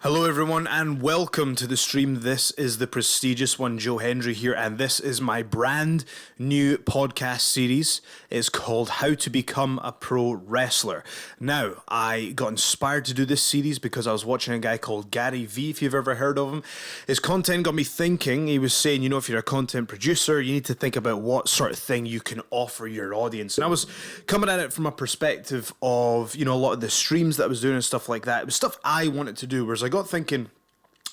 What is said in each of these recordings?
Hello everyone and welcome to the stream. This is the Prestigious One Joe Hendry here, and this is my brand new podcast series. It's called How to Become a Pro Wrestler. Now, I got inspired to do this series because I was watching a guy called Gary V, if you've ever heard of him. His content got me thinking. He was saying, if you're a content producer, you need to think about what sort of thing you can offer your audience. And I was coming at it from a perspective of, a lot of the streams that I was doing and stuff like that. It was stuff I wanted to do, whereas I got thinking,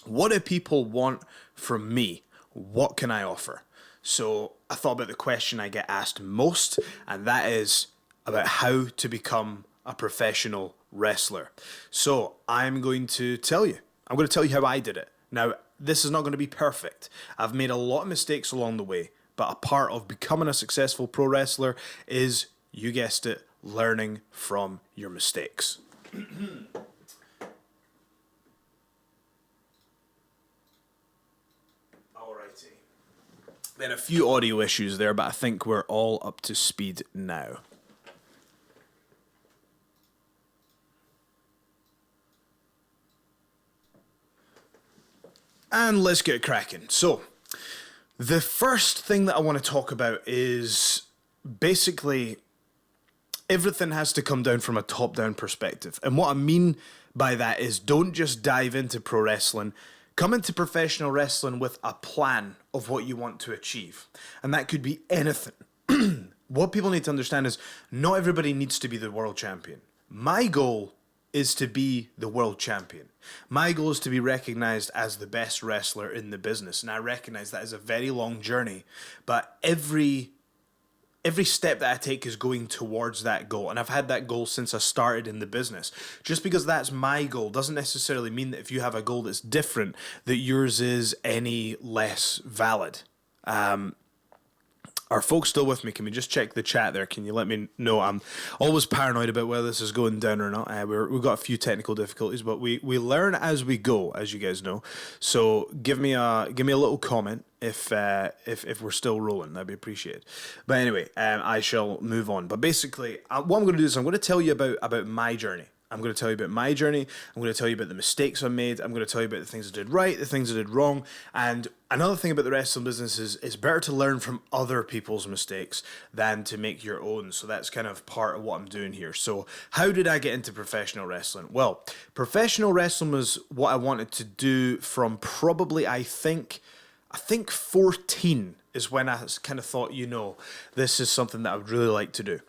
what do people want from me? What can I offer? So I thought about the question I get asked most, and that is about how to become a professional wrestler. So I'm going to tell you. I'm going to tell you how I did it. Now, this is not going to be perfect. I've made a lot of mistakes along the way, but a part of becoming a successful pro wrestler is, you guessed it, learning from your mistakes. Then a few audio issues there, but I think we're all up to speed now. And let's get cracking. So, the first thing that I want to talk about is basically everything has to come down from a top-down perspective. And what I mean by that is, don't just dive into pro wrestling. Come into professional wrestling with a plan of what you want to achieve. And that could be anything. What people need to understand is not everybody needs to be the world champion. My goal is to be the world champion. My goal is to be recognized as the best wrestler in the business. And I recognize that is a very long journey. But every step that I take is going towards that goal. And I've had that goal since I started in the business. Just because that's my goal doesn't necessarily mean that if you have a goal that's different, that yours is any less valid. Are folks still with me? Can we just check the chat there? Can you let me know? I'm always paranoid about whether this is going down or not. We've got a few technical difficulties, but we learn as we go, as you guys know. So give me a little comment if we're still rolling. That'd be appreciated. But anyway, I shall move on. But basically, what I'm going to do is I'm going to tell you about my journey. I'm going to tell you about my journey. I'm going to tell you about the mistakes I made. I'm going to tell you about the things I did right, the things I did wrong. And another thing about the wrestling business is it's better to learn from other people's mistakes than to make your own. So that's kind of part of what I'm doing here. So how did I get into professional wrestling? Well, professional wrestling was what I wanted to do from probably, I think 14 is when I kind of thought, this is something that I would really like to do.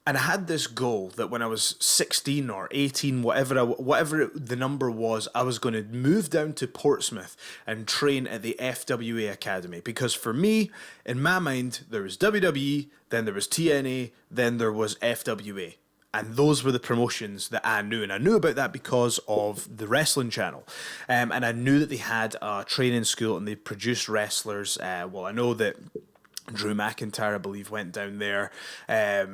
And I had this goal that when I was 16 or 18, whatever the number was, I was going to move down to Portsmouth and train at the FWA Academy. Because for me, in my mind, there was WWE, then there was TNA, then there was FWA. And those were the promotions that I knew. And I knew about that because of the Wrestling Channel. And I knew that they had a training school and they produced wrestlers. I know that Drew McIntyre, I believe, went down there. I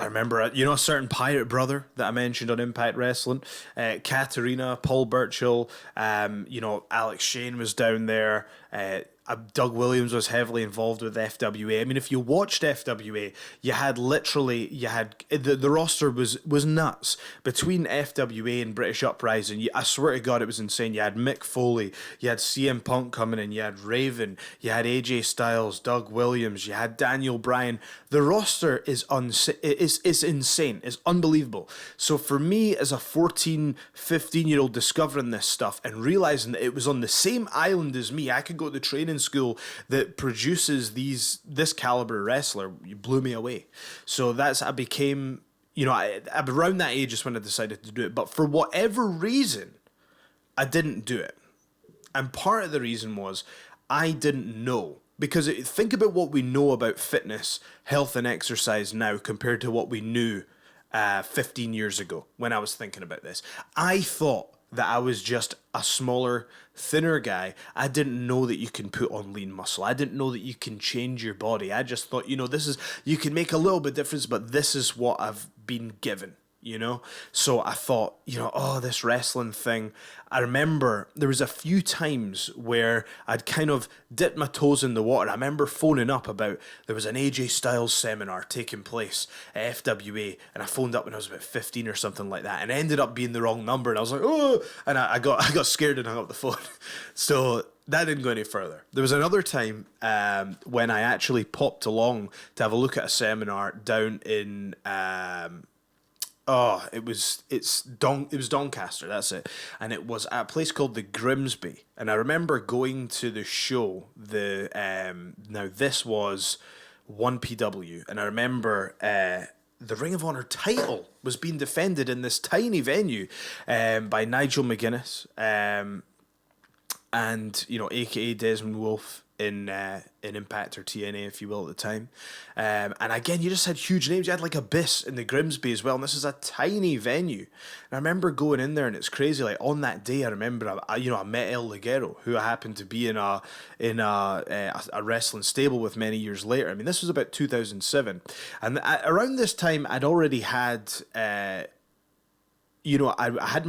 remember, a certain Pirate Brother that I mentioned on Impact Wrestling. Katarina, Paul Burchill, Alex Shane was down there. Doug Williams was heavily involved with FWA. I mean, if you watched FWA, the roster was nuts. Between FWA and British Uprising, I swear to God, it was insane. You had Mick Foley, you had CM Punk coming in, you had Raven, you had AJ Styles, Doug Williams, you had Daniel Bryan. The roster is insane. It's unbelievable. So for me, as a 14, 15-year-old discovering this stuff and realizing that it was on the same island as me, I could go to the training school that produces this caliber wrestler, blew me away. So I became, around that age is when I decided to do it. But for whatever reason, I didn't do it. And part of the reason was I didn't know. Because think about what we know about fitness, health, and exercise now compared to what we knew 15 years ago when I was thinking about this. I thought that I was just a smaller, thinner guy. I didn't know that you can put on lean muscle. I didn't know that you can change your body. I just thought, you can make a little bit difference, but this is what I've been given. you know? So I thought, oh, this wrestling thing. I remember there was a few times where I'd kind of dipped my toes in the water. I remember phoning up about, there was an AJ Styles seminar taking place at FWA, and I phoned up when I was about 15 or something like that, and it ended up being the wrong number, and I was like, oh, and I got scared and hung up the phone. So that didn't go any further. There was another time when I actually popped along to have a look at a seminar down in it was Doncaster, that's it. And it was at a place called the Grimsby. And I remember going to the show, now this was 1PW, and I remember the Ring of Honor title was being defended in this tiny venue by Nigel McGuinness, and aka Desmond Wolfe in Impact, or TNA if you will, at the time, and again you just had huge names. You had like Abyss in the Grimsby as well, and this is a tiny venue. And I remember going in there, and it's crazy. Like on that day, I remember I met El Ligero, who I happened to be in a wrestling stable with many years later. I mean, this was about 2007, and around this time I'd already had. I had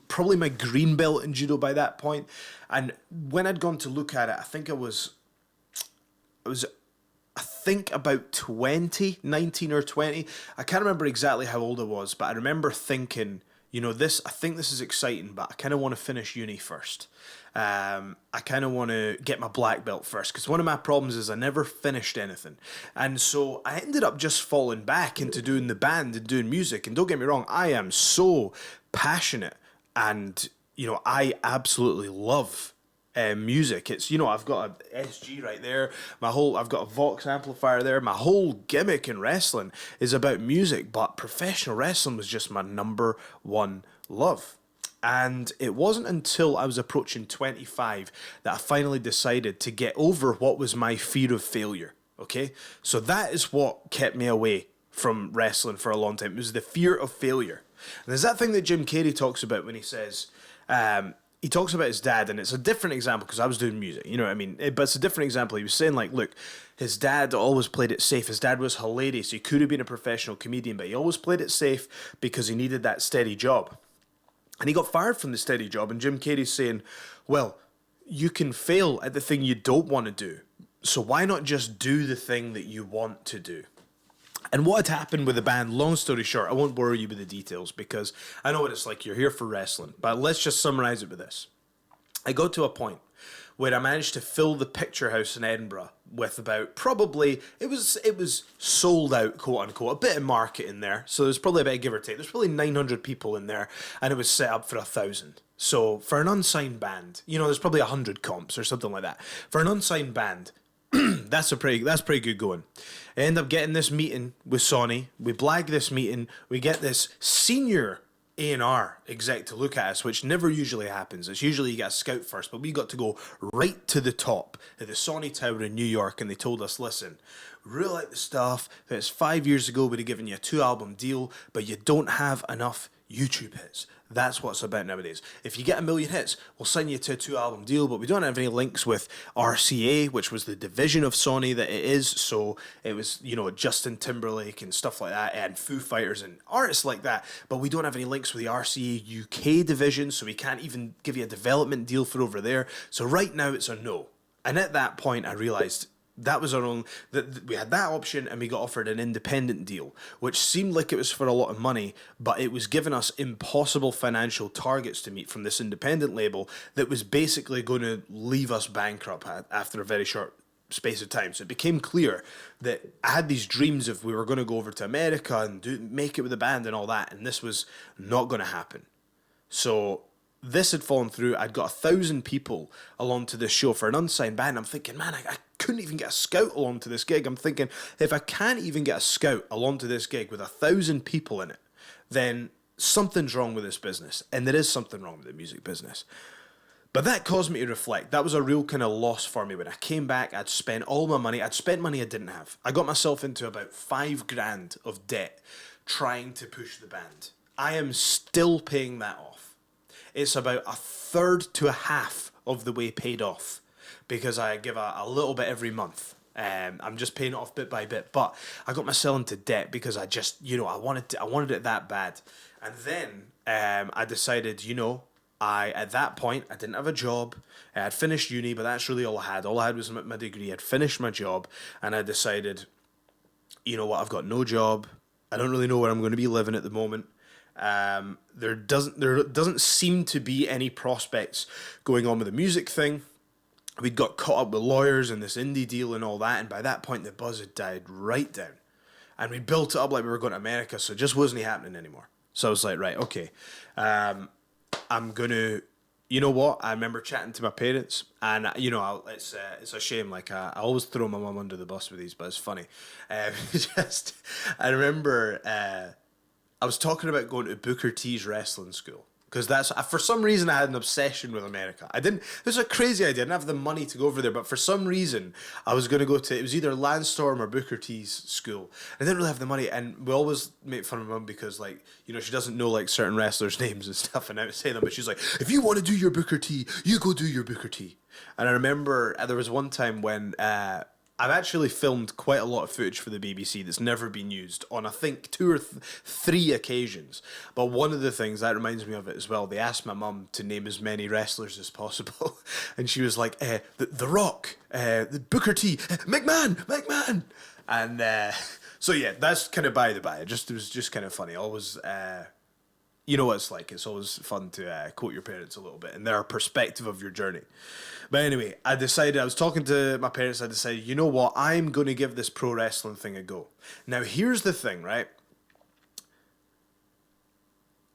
probably my green belt in judo by that point. And when I'd gone to look at it, I think about 19 or 20. I can't remember exactly how old I was, but I remember thinking, I think this is exciting, but I kind of want to finish uni first. I kind of want to get my black belt first, because one of my problems is I never finished anything. And so I ended up just falling back into doing the band and doing music. And don't get me wrong, I am so passionate, and I absolutely love music. It's I've got a SG right there. I've got a Vox amplifier there. My whole gimmick in wrestling is about music, but professional wrestling was just my number one love. And it wasn't until I was approaching 25 that I finally decided to get over what was my fear of failure. Okay, so that is what kept me away from wrestling for a long time. It was the fear of failure. And there's that thing that Jim Carrey talks about when he says, he talks about his dad, and it's a different example because I was doing music, you know what I mean? But it's a different example. He was saying, like, look, his dad always played it safe. His dad was hilarious. He could have been a professional comedian, but he always played it safe because he needed that steady job. And he got fired from the steady job, and Jim Carrey's saying, well, you can fail at the thing you don't want to do, so why not just do the thing that you want to do? And what had happened with the band, long story short, I won't bore you with the details because I know what it's like. You're here for wrestling. But let's just summarize it with this. I got to a point where I managed to fill the Picture House in Edinburgh with about probably, it was sold out, quote unquote, a bit of marketing there. So there's probably about, give or take, there's probably 900 people in there, and it was set up for 1,000. So for an unsigned band, there's probably 100 comps or something like that. For an unsigned band, that's pretty good going. I end up getting this meeting with Sony. We blag this meeting. We get this senior A&R exec to look at us, which never usually happens. It's usually you get a scout first, but we got to go right to the top at the Sony Tower in New York, and they told us, listen, really like the stuff. It's 5 years ago we'd have given you a 2-album deal, but you don't have enough YouTube hits. That's what's about nowadays. If you get 1 million hits, we'll sign you to a 2-album deal, but we don't have any links with RCA, which was the division of Sony that it is. So it was, Justin Timberlake and stuff like that, and Foo Fighters and artists like that. But we don't have any links with the RCA UK division, so we can't even give you a development deal for over there. So right now it's a no. And at that point, I realized that was our own, that we had that option, and we got offered an independent deal, which seemed like it was for a lot of money, but it was giving us impossible financial targets to meet from this independent label that was basically going to leave us bankrupt after a very short space of time. So it became clear that I had these dreams of we were going to go over to America and make it with the band and all that, and this was not going to happen. So this had fallen through. I'd got 1,000 people along to this show for an unsigned band. I'm thinking, man, I couldn't even get a scout along to this gig. I'm thinking, if I can't even get a scout along to this gig with 1,000 people in it, then something's wrong with this business. And there is something wrong with the music business. But that caused me to reflect. That was a real kind of loss for me. When I came back, I'd spent all my money. I'd spent money I didn't have. I got myself into about $5,000 of debt trying to push the band. I am still paying that off. It's about a third to a half of the way paid off because I give a little bit every month. I'm just paying it off bit by bit. But I got myself into debt because I just, I wanted it that bad. And then I decided, at that point, I didn't have a job. I had finished uni, but that's really all I had. All I had was my degree. I'd finished my job, and I decided, you know what, I've got no job. I don't really know where I'm going to be living at the moment. There doesn't seem to be any prospects going on with the music thing. We'd got caught up with lawyers and this indie deal and all that, and by that point the buzz had died right down. And we built it up like we were going to America, so it just wasn't happening anymore. So I was like, right, okay, I'm going to, you know what? I remember chatting to my parents, and it's a shame. Like I always throw my mum under the bus with these, but it's funny. I remember I was talking about going to Booker T's wrestling school because that's for some reason I had an obsession with America. It was a crazy idea. I didn't have the money to go over there, but for some reason I was going to go to, it was either Landstorm or Booker T's school. I didn't really have the money, and we always make fun of my mum because, like, she doesn't know like certain wrestlers' names and stuff, and I would say them, but she's like, if you want to do your Booker T, you go do your Booker T. And I remember there was one time when I've actually filmed quite a lot of footage for the BBC that's never been used on, I think, 2 or 3 occasions. But one of the things that reminds me of it as well, they asked my mum to name as many wrestlers as possible. And she was like, the Rock, the Booker T, McMahon. And so, yeah, that's kind of by the by. It was just kind of funny. Always, you know what it's like. It's always fun to quote your parents a little bit and their perspective of your journey. But anyway, I was talking to my parents, I decided, you know what, I'm going to give this pro wrestling thing a go. Now, here's the thing, right?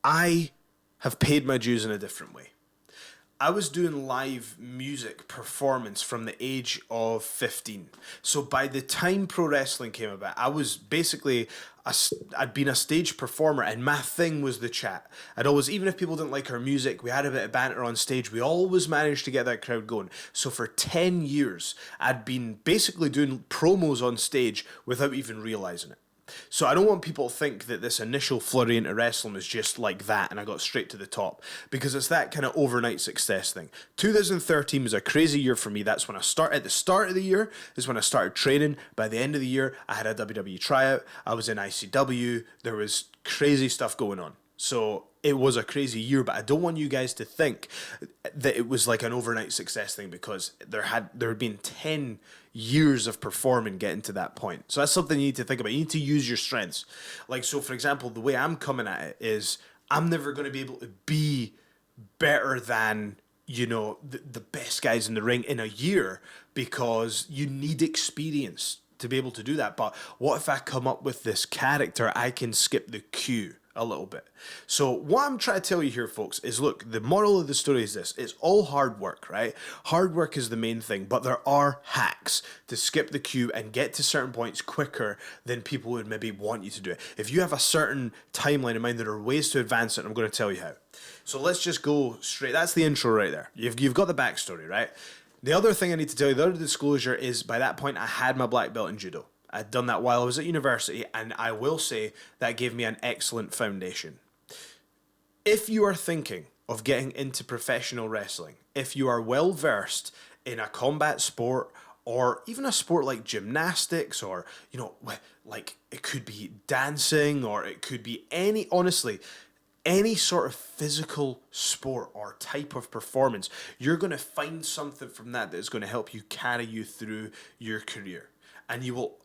I have paid my dues in a different way. I was doing live music performance from the age of 15. So by the time pro wrestling came about, I was basically, I'd been a stage performer, and my thing was the chat. I'd always, even if people didn't like our music, we had a bit of banter on stage, we always managed to get that crowd going. So for 10 years, I'd been basically doing promos on stage without even realizing it. So I don't want people to think that this initial flurry into wrestling was just like that and I got straight to the top, because it's that kind of overnight success thing. 2013 was a crazy year for me. That's when I started. At the start of the year is when I started training. By the end of the year, I had a WWE tryout. I was in ICW. There was crazy stuff going on. So it was a crazy year, but I don't want you guys to think that it was like an overnight success thing, because there had been 10 years of performing getting to that point. So that's something you need to think about. You need to use your strengths. Like, so for example, the way I'm coming at it is I'm never going to be able to be better than, the best guys in the ring in a year, because you need experience to be able to do that. But what if I come up with this character, I can skip the queue a little bit. So what I'm trying to tell you here, folks, is look, the moral of the story is this: it's all hard work, right? Hard work is the main thing, but there are hacks to skip the queue and get to certain points quicker than people would maybe want you to do it. If you have a certain timeline in mind, there are ways to advance it, and I'm going to tell you how. So let's just go straight. That's the intro right there. You've got the backstory, right? The other thing I need to tell you, the other disclosure, is by that point I had my black belt in judo. I'd done that while I was at university, and I will say that gave me an excellent foundation. If you are thinking of getting into professional wrestling, if you are well versed in a combat sport, or even a sport like gymnastics, or, like it could be dancing, or it could be any sort of physical sport or type of performance, you're going to find something from that is going to help you carry you through your career. And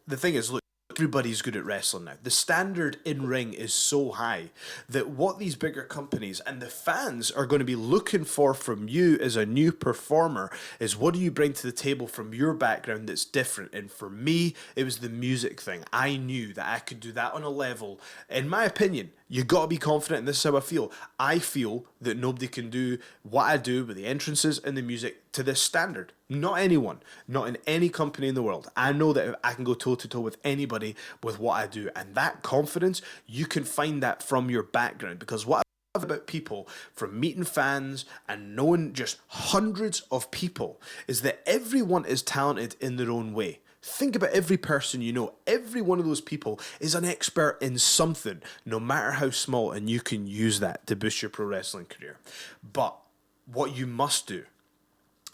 the thing is, look, everybody's good at wrestling now. The standard in ring is so high that what these bigger companies and the fans are going to be looking for from you as a new performer is, what do you bring to the table from your background that's different? And for me, it was the music thing. I knew that I could do that on a level. In my opinion, you got to be confident, and this is how I feel. I feel that nobody can do what I do with the entrances and the music to this standard. Not anyone. Not in any company in the world. I know that I can go toe-to-toe with anybody with what I do. And that confidence, you can find that from your background. Because what I love about people, from meeting fans and knowing just hundreds of people, is that everyone is talented in their own way. Think about every person you know. Every one of those people is an expert in something, no matter how small, and you can use that to boost your pro wrestling career. But what you must do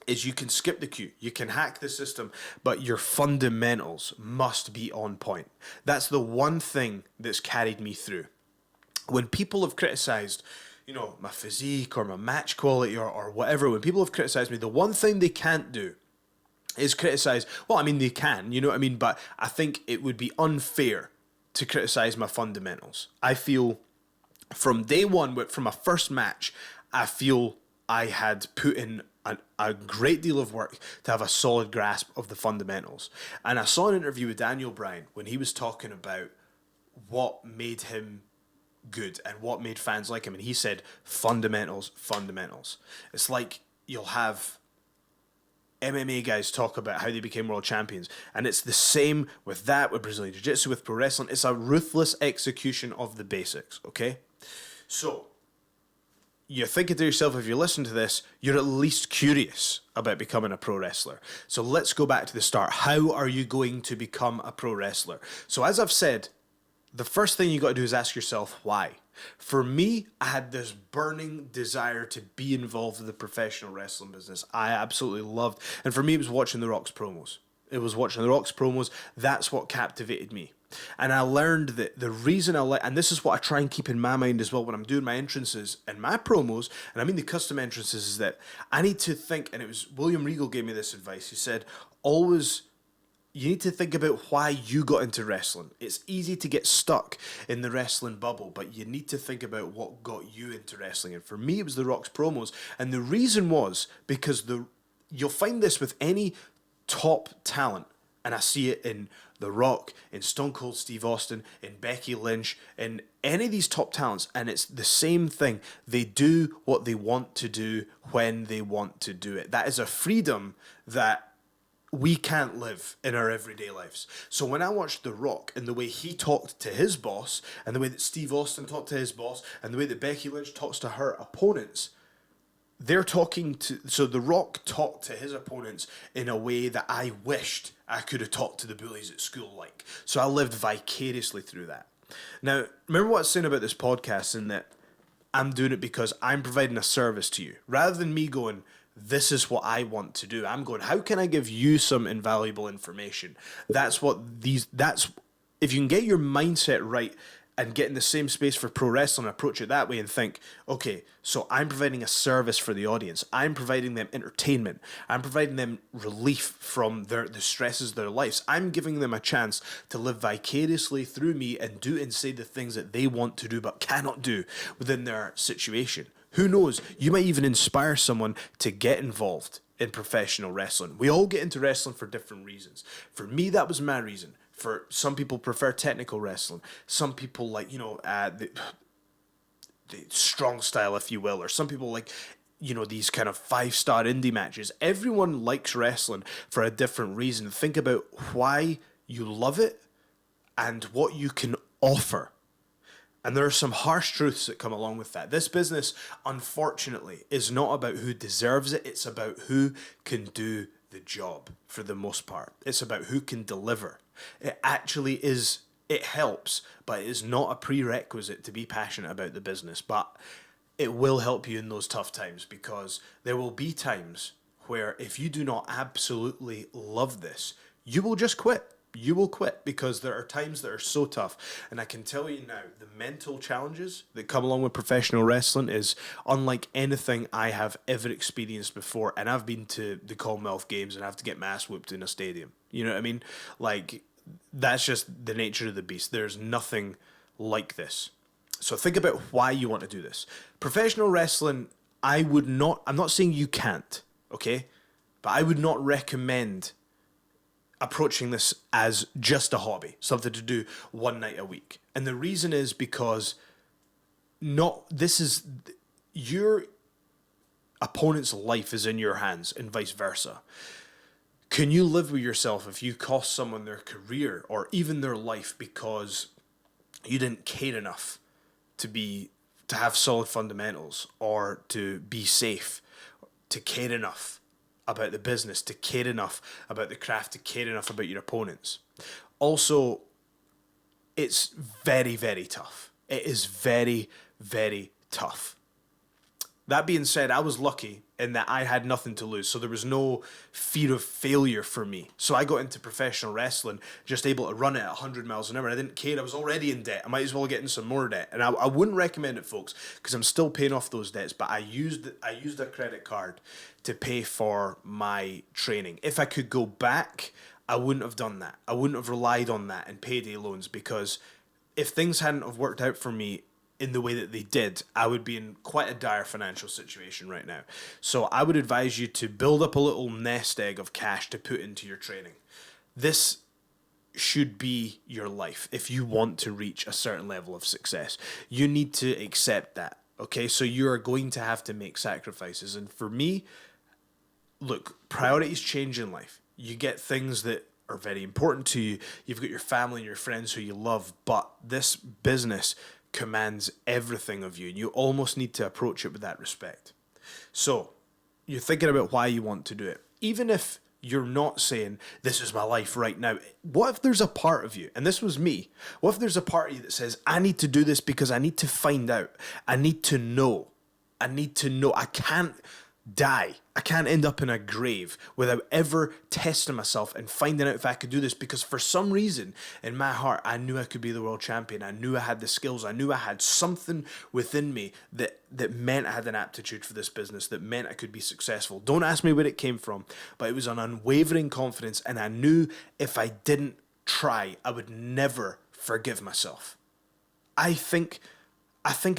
is you can skip the queue, you can hack the system, but your fundamentals must be on point. That's the one thing that's carried me through. When people have criticised, my physique or my match quality or whatever, when people have criticised me, the one thing they can't do is criticise, well, I mean, they can, you know what I mean? But I think it would be unfair to criticise my fundamentals. I feel from day one, from my first match, I feel I had put in a great deal of work to have a solid grasp of the fundamentals. And I saw an interview with Daniel Bryan when he was talking about what made him good and what made fans like him. And he said, fundamentals. It's like you'll have MMA guys talk about how they became world champions. And it's the same with that, with Brazilian Jiu-Jitsu, with pro wrestling. It's a ruthless execution of the basics, okay? So, you're thinking to yourself, if you listen to this, you're at least curious about becoming a pro wrestler. So let's go back to the start. How are you going to become a pro wrestler? So as I've said, the first thing you got to do is ask yourself why. For me, I had this burning desire to be involved in the professional wrestling business. I absolutely loved, and for me, it was watching The Rock's promos. That's what captivated me. And I learned that the reason and this is what I try and keep in my mind as well when I'm doing my entrances and my promos, and I mean the custom entrances, is that I need to think, and it was William Regal gave me this advice. He said, you need to think about why you got into wrestling. It's easy to get stuck in the wrestling bubble, but you need to think about what got you into wrestling. And for me, it was The Rock's promos. And the reason was because you'll find this with any top talent, and I see it in The Rock, in Stone Cold Steve Austin, in Becky Lynch, in any of these top talents, and it's the same thing. They do what they want to do when they want to do it. That is a freedom that we can't live in our everyday lives. So when I watched The Rock and the way he talked to his boss, and the way that Steve Austin talked to his boss, and the way that Becky Lynch talks to her opponents, so The Rock talked to his opponents in a way that I wished I could have talked to the bullies at school like. So I lived vicariously through that. Now, remember what I was saying about this podcast, in that I'm doing it because I'm providing a service to you. Rather than me going, this is what I want to do, I'm going, how can I give you some invaluable information? If you can get your mindset right and get in the same space for pro wrestling, approach it that way and think, okay, so I'm providing a service for the audience. I'm providing them entertainment. I'm providing them relief from the stresses of their lives. I'm giving them a chance to live vicariously through me and do and say the things that they want to do but cannot do within their situation. Who knows? You might even inspire someone to get involved in professional wrestling. We all get into wrestling for different reasons. For me, that was my reason. For some people prefer technical wrestling. Some people like, the strong style, if you will. Or some people like, these kind of 5-star indie matches. Everyone likes wrestling for a different reason. Think about why you love it and what you can offer. And there are some harsh truths that come along with that. This business, unfortunately, is not about who deserves it. It's about who can do the job for the most part. It's about who can deliver. It actually is, it helps, but it is not a prerequisite to be passionate about the business. But it will help you in those tough times, because there will be times where if you do not absolutely love this, you will just quit. You will quit, because there are times that are so tough. And I can tell you now, the mental challenges that come along with professional wrestling is unlike anything I have ever experienced before. And I've been to the Commonwealth Games and I have to get my ass whooped in a stadium. You know what I mean? Like, that's just the nature of the beast. There's nothing like this. So think about why you want to do this. Professional wrestling, I'm not saying you can't, okay? But I would not recommend approaching this as just a hobby, something to do one night a week. And the reason is because your opponent's life is in your hands and vice versa. Can you live with yourself if you cost someone their career or even their life because you didn't care enough to have solid fundamentals, or to be safe, to care enough about the business, to care enough about the craft, to care enough about your opponents? Also, it's very, very tough. It is very, very tough. That being said, I was lucky in that I had nothing to lose. So there was no fear of failure for me. So I got into professional wrestling, just able to run it at 100 miles an hour. I didn't care. I was already in debt. I might as well get in some more debt. And I wouldn't recommend it, folks, because I'm still paying off those debts. But I used a credit card to pay for my training. If I could go back, I wouldn't have done that. I wouldn't have relied on that and payday loans, because if things hadn't have worked out for me in the way that they did, I would be in quite a dire financial situation right now. So I would advise you to build up a little nest egg of cash to put into your training. This should be your life if you want to reach a certain level of success. You need to accept that, okay? So you are going to have to make sacrifices. And for me, look, priorities change in life. You get things that are very important to you. You've got your family and your friends who you love, but this business commands everything of you, and you almost need to approach it with that respect. So you're thinking about why you want to do it. Even if you're not saying, this is my life right now, what if there's a part of you, and this was me, what if there's a part of you that says, I need to do this because I need to find out, I need to know, I can't die. I can't end up in a grave without ever testing myself and finding out if I could do this, because for some reason in my heart I knew I could be the world champion. I knew I had the skills. I knew I had something within me that meant I had an aptitude for this business, that meant I could be successful. Don't ask me where it came from, but it was an unwavering confidence, and I knew if I didn't try, I would never forgive myself. I think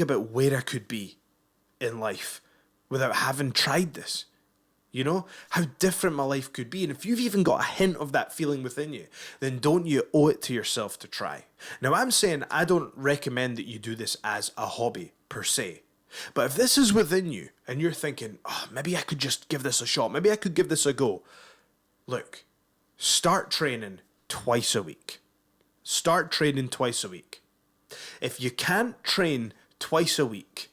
about where I could be in life without having tried this. You know, how different my life could be. And if you've even got a hint of that feeling within you, then don't you owe it to yourself to try. Now, I'm saying I don't recommend that you do this as a hobby per se. But if this is within you and you're thinking, oh, maybe I could just give this a shot, maybe I could give this a go. Look, start training twice a week. Start training twice a week. If you can't train twice a week,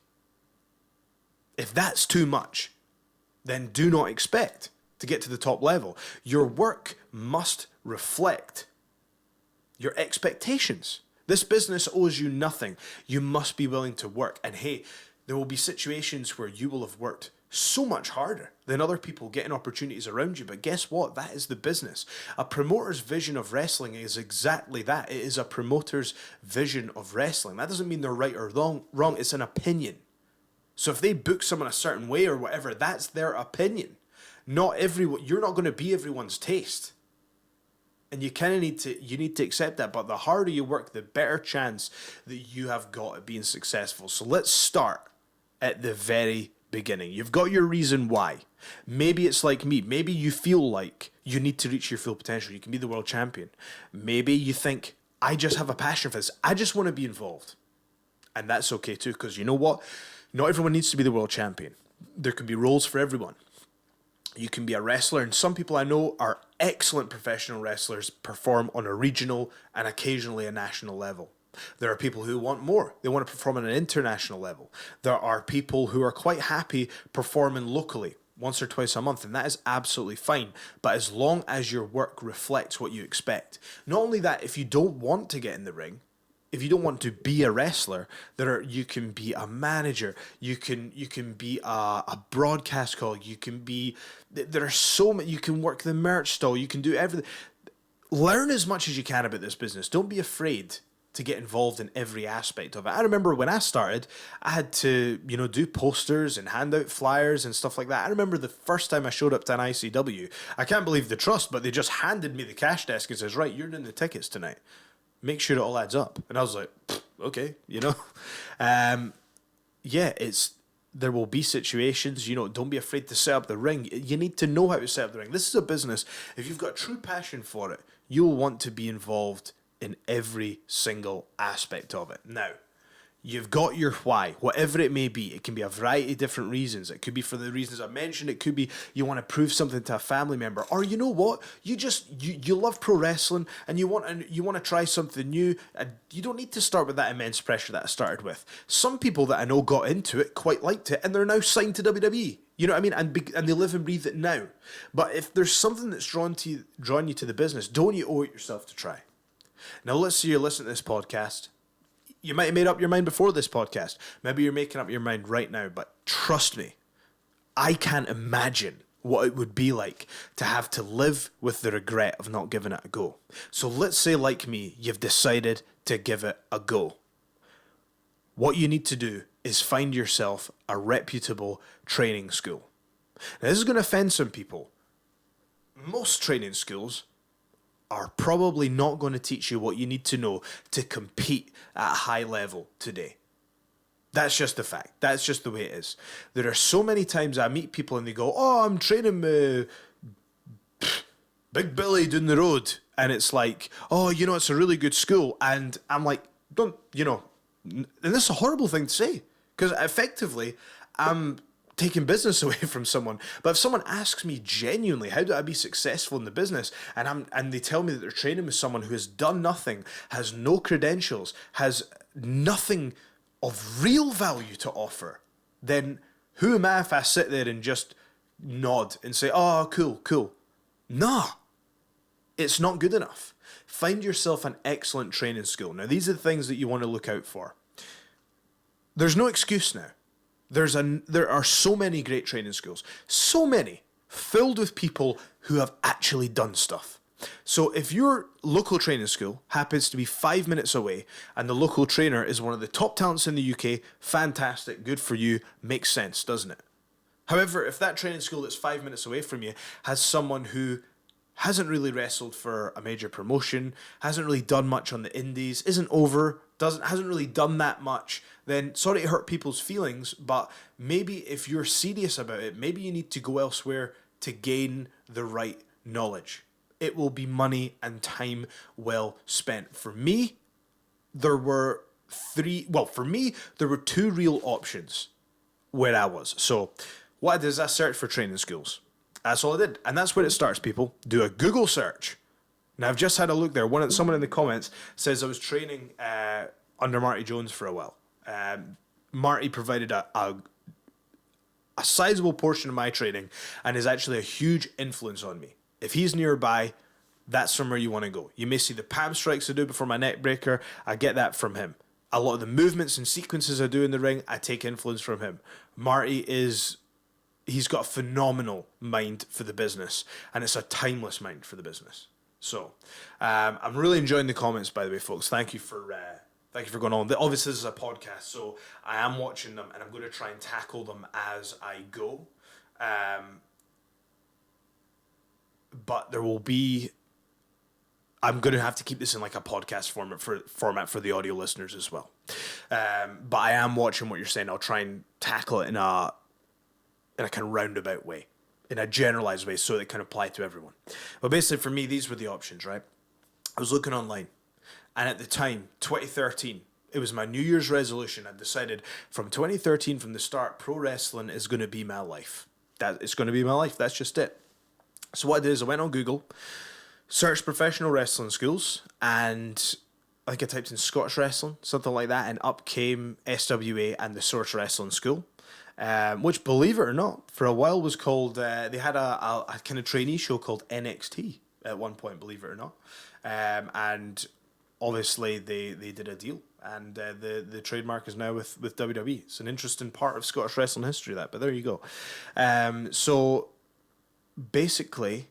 if that's too much, then do not expect to get to the top level. Your work must reflect your expectations. This business owes you nothing. You must be willing to work. And hey, there will be situations where you will have worked so much harder than other people getting opportunities around you. But guess what? That is the business. A promoter's vision of wrestling is exactly that. It is a promoter's vision of wrestling. That doesn't mean they're right or wrong. It's an opinion. So if they book someone a certain way or whatever, that's their opinion. You're not going to be everyone's taste. And you kind of need to accept that. But the harder you work, the better chance that you have got at being successful. So let's start at the very beginning. You've got your reason why. Maybe it's like me. Maybe you feel like you need to reach your full potential. You can be the world champion. Maybe you think, I just have a passion for this. I just want to be involved. And that's okay too, because you know what? Not everyone needs to be the world champion. There can be roles for everyone. You can be a wrestler, and some people I know are excellent professional wrestlers, perform on a regional and occasionally a national level. There are people who want more. They want to perform on an international level. There are people who are quite happy performing locally once or twice a month, and that is absolutely fine. But as long as your work reflects what you expect. Not only that, if you don't want to get in the ring, if you don't want to be a wrestler, you can be a manager, you can be a broadcast call, there are so many, you can work the merch stall, you can do everything. Learn as much as you can about this business. Don't be afraid to get involved in every aspect of it. I remember when I started, I had to, do posters and hand out flyers and stuff like that. I remember the first time I showed up to an ICW, I can't believe the trust, but they just handed me the cash desk and says, right, you're doing the tickets tonight. Make sure it all adds up. And I was like, okay, there will be situations, don't be afraid to set up the ring. You need to know how to set up the ring. This is a business. If you've got true passion for it, you'll want to be involved in every single aspect of it. Now, you've got your why, whatever it may be. It can be a variety of different reasons. It could be for the reasons I mentioned. It could be you want to prove something to a family member, or you know what, you love pro wrestling and you want to try something new. And you don't need to start with that immense pressure that I started with. Some people that I know got into it, quite liked it, and they're now signed to WWE. You know what I mean? And they live and breathe it now. But if there's something that's drawn you to the business, don't you owe it yourself to try? Now let's say you're listening to this podcast. You might have made up your mind before this podcast. Maybe you're making up your mind right now, but trust me, I can't imagine what it would be like to have to live with the regret of not giving it a go. So let's say, like me, you've decided to give it a go. What you need to do is find yourself a reputable training school. Now, this is going to offend some people. Most training schools are probably not going to teach you what you need to know to compete at a high level today. That's just the fact. That's just the way it is. There are so many times I meet people and they go, "Oh, I'm training Big Billy down the road." And it's like, "Oh, it's a really good school." And I'm like, and this is a horrible thing to say, because effectively I'm taking business away from someone. But if someone asks me genuinely, how do I be successful in the business, and they tell me that they're training with someone who has done nothing, has no credentials, has nothing of real value to offer, then who am I if I sit there and just nod and say, "Oh, cool"? Nah, it's not good enough. Find yourself an excellent training school. Now, these are the things that you want to look out for. There's no excuse now. There are so many great training schools, so many, filled with people who have actually done stuff. So if your local training school happens to be 5 minutes away and the local trainer is one of the top talents in the UK, fantastic, good for you, makes sense, doesn't it? However, if that training school that's 5 minutes away from you has someone who hasn't really wrestled for a major promotion, hasn't really done much on the indies, isn't over, hasn't really done that much, then sorry to hurt people's feelings, but maybe if you're serious about it, maybe you need to go elsewhere to gain the right knowledge. It will be money and time well spent. For me, there were two real options where I was. So what I did is I searched for training schools. That's all I did. And that's where it starts, people. Do a Google search. Now, I've just had a look there. Someone in the comments says I was training under Marty Jones for a while. Marty provided a sizable portion of my training and is actually a huge influence on me. If he's nearby, that's somewhere you want to go. You may see the palm strikes I do before my neck breaker. I get that from him. A lot of the movements and sequences I do in the ring, I take influence from him. Marty he's got a phenomenal mind for the business, and it's a timeless mind for the business. So, I'm really enjoying the comments, by the way, folks. Thank you for going on. Obviously, this is a podcast, so I am watching them, and I'm going to try and tackle them as I go. But there will be... I'm going to have to keep this in like a podcast format for the audio listeners as well. But I am watching what you're saying. I'll try and tackle it in a kind of roundabout way, in a generalized way, so it can apply to everyone. But basically, for me, these were the options, right? I was looking online, and at the time, 2013, it was my New Year's resolution. I decided from 2013, from the start, pro wrestling is going to be my life. It's going to be my life. That's just it. So what I did is I went on Google, searched professional wrestling schools, and I think I typed in Scottish wrestling, something like that, and up came SWA and the Source Wrestling School. Which, believe it or not, for a while was called, they had a kind of trainee show called NXT at one point, believe it or not. And obviously they did a deal, and the trademark is now with WWE. It's an interesting part of Scottish wrestling history, that, but there you go. So basically,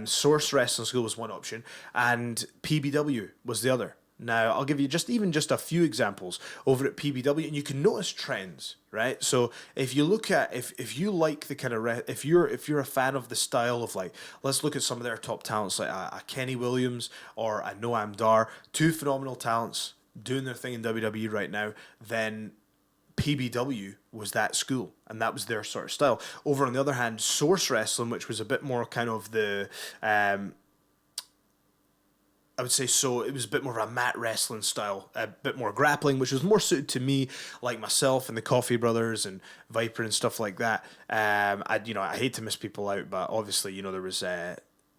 Source Wrestling School was one option, and PBW was the other. Now, I'll give you just a few examples over at PBW, and you can notice trends, right? So if you look at, if you like the kind of, if you're a fan of the style of, like, let's look at some of their top talents, like a Kenny Williams or a Noam Dar, two phenomenal talents doing their thing in WWE right now, then PBW was that school, and that was their sort of style. Over on the other hand, Source Wrestling, which was a bit more kind of the... I would say so. It was a bit more of a mat wrestling style, a bit more grappling, which was more suited to me, like myself and the Coffee Brothers and Viper and stuff like that. I hate to miss people out, but obviously, there was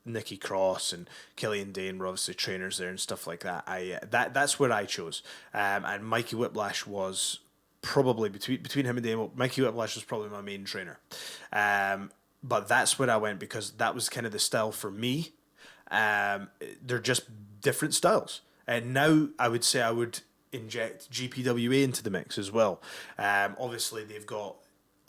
Nikki Cross and Killian Dane were obviously trainers there and stuff like that. That's where I chose, and Mikey Whiplash was probably between him and Dane. Mikey Whiplash was probably my main trainer, but that's where I went because that was kind of the style for me. They're just different styles, and now I would say I would inject GPWA into the mix as well. Obviously they've got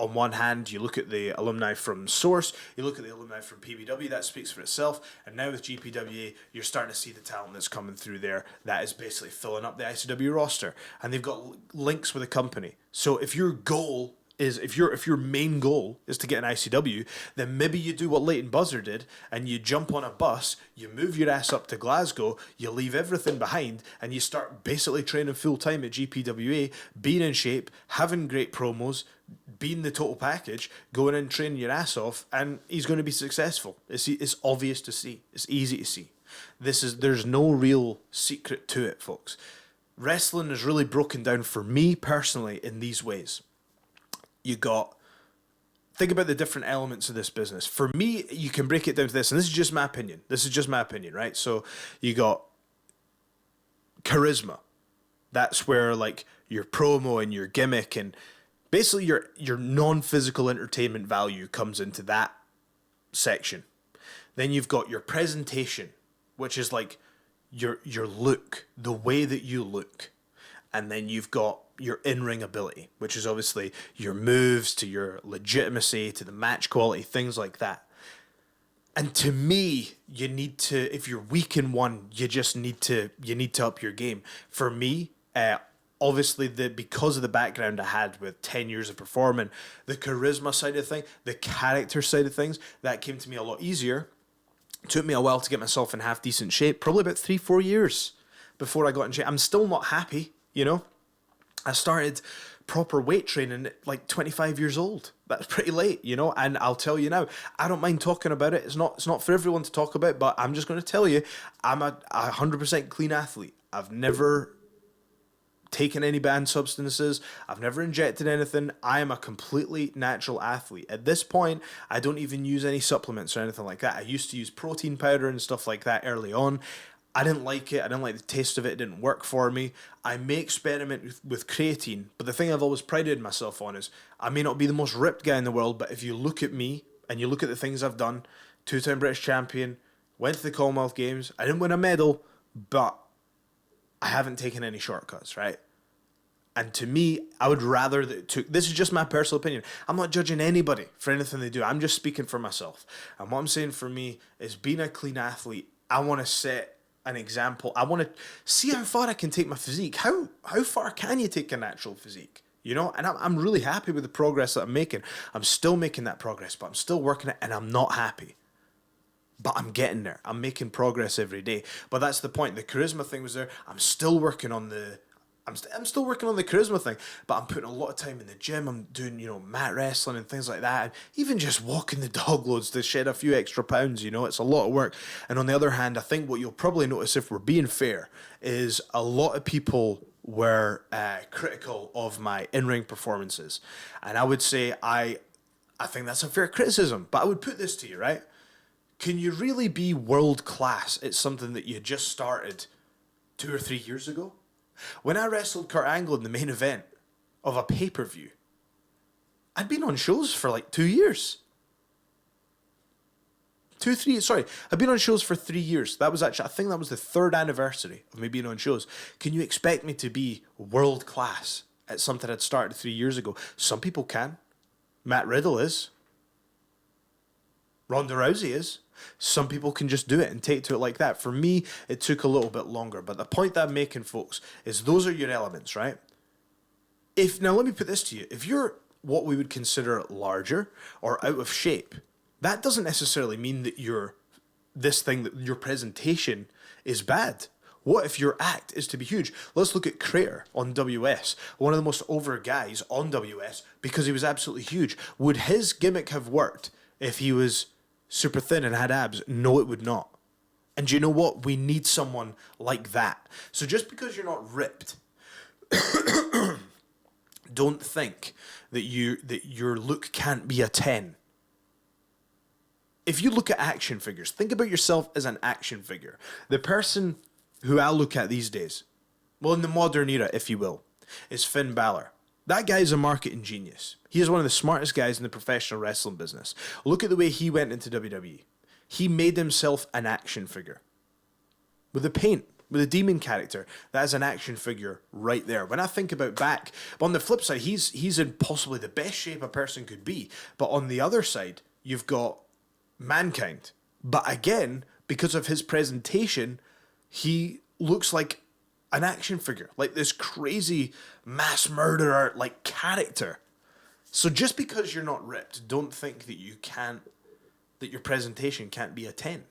on one hand, you look at the alumni from Source, you look at the alumni from PBW, that speaks for itself. And now with GPWA, you're starting to see the talent that's coming through there that is basically filling up the ICW roster. And they've got links with the company. So if your goal is, if your main goal is to get an ICW, then maybe you do what Leighton Buzzard did and you jump on a bus, you move your ass up to Glasgow, you leave everything behind, and you start basically training full time at GPWA, being in shape, having great promos, being the total package, going in, training your ass off, and he's going to be successful. It's obvious to see. It's easy to see. There's no real secret to it, folks. Wrestling is really broken down for me personally in these ways. Think about the different elements of this business. For me, you can break it down to this, and this is just my opinion. Right? So you got charisma. That's where like your promo and your gimmick and basically your non-physical entertainment value comes into that section. Then you've got your presentation, which is like your look, the way that you look. And then you've got your in-ring ability, which is obviously your moves, to your legitimacy, to the match quality, things like that. And to me, you need to, if you're weak in one, you need to up your game. For me, obviously, because of the background I had with 10 years of performing, the charisma side of things, the character side of things, that came to me a lot easier. It took me a while to get myself in half decent shape, probably about 3-4 years before I got in shape. I'm still not happy, you know. I started proper weight training at like 25 years old. That's pretty late, you know, and I'll tell you now, I don't mind talking about it. It's not for everyone to talk about, but I'm just going to tell you, I'm a 100% clean athlete. I've never taken any banned substances. I've never injected anything. I am a completely natural athlete. At this point, I don't even use any supplements or anything like that. I used to use protein powder and stuff like that early on. I didn't like it. I didn't like the taste of it. It didn't work for me. I may experiment with creatine, but the thing I've always prided myself on is I may not be the most ripped guy in the world, but if you look at me and you look at the things I've done, 2-time British champion, went to the Commonwealth Games, I didn't win a medal, but I haven't taken any shortcuts, right? And to me, I would rather this is just my personal opinion. I'm not judging anybody for anything they do. I'm just speaking for myself. And what I'm saying for me is being a clean athlete, I want to set an example. I want to see how far I can take my physique. How far can you take a natural physique? You know, and I'm really happy with the progress that I'm making. I'm still making that progress, but I'm still working it, and I'm not happy. But I'm getting there. I'm making progress every day. But that's the point. The charisma thing was there. I'm still working on the charisma thing, but I'm putting a lot of time in the gym. I'm doing, you know, mat wrestling and things like that. And even just walking the dog loads to shed a few extra pounds, you know, it's a lot of work. And on the other hand, I think what you'll probably notice, if we're being fair, is a lot of people were critical of my in-ring performances. And I would say I think that's a fair criticism, but I would put this to you, right? Can you really be world class at something that you just started 2 or 3 years ago? When I wrestled Kurt Angle in the main event of a pay-per-view, I'd been on shows for like 2 years. I've been on shows for 3 years. That was actually, I think that was the 3rd anniversary of me being on shows. Can you expect me to be world class at something I'd started 3 years ago? Some people can. Matt Riddle is. Ronda Rousey is. Some people can just do it and take to it like that. For me, it took a little bit longer. But the point that I'm making, folks, is those are your elements, right? Now let me put this to you. If you're what we would consider larger or out of shape, that doesn't necessarily mean that your presentation is bad. What if your act is to be huge? Let's look at Crater on WS, one of the most over guys on WS, because he was absolutely huge. Would his gimmick have worked if he was super thin and had abs? No, it would not. And do you know what? We need someone like that. So just because you're not ripped, don't think that your look can't be a 10. If you look at action figures, think about yourself as an action figure. The person who I look at these days, well, in the modern era, if you will, is Finn Balor. That guy is a marketing genius. He is one of the smartest guys in the professional wrestling business. Look at the way he went into WWE. He made himself an action figure with the paint. With a demon character, that is an action figure right there. When I think about back, but on the flip side, he's in possibly the best shape a person could be. But on the other side, you've got Mankind. But again, because of his presentation, he looks like an action figure, like this crazy mass murderer like character. So just because you're not ripped, don't think that that your presentation can't be a 10,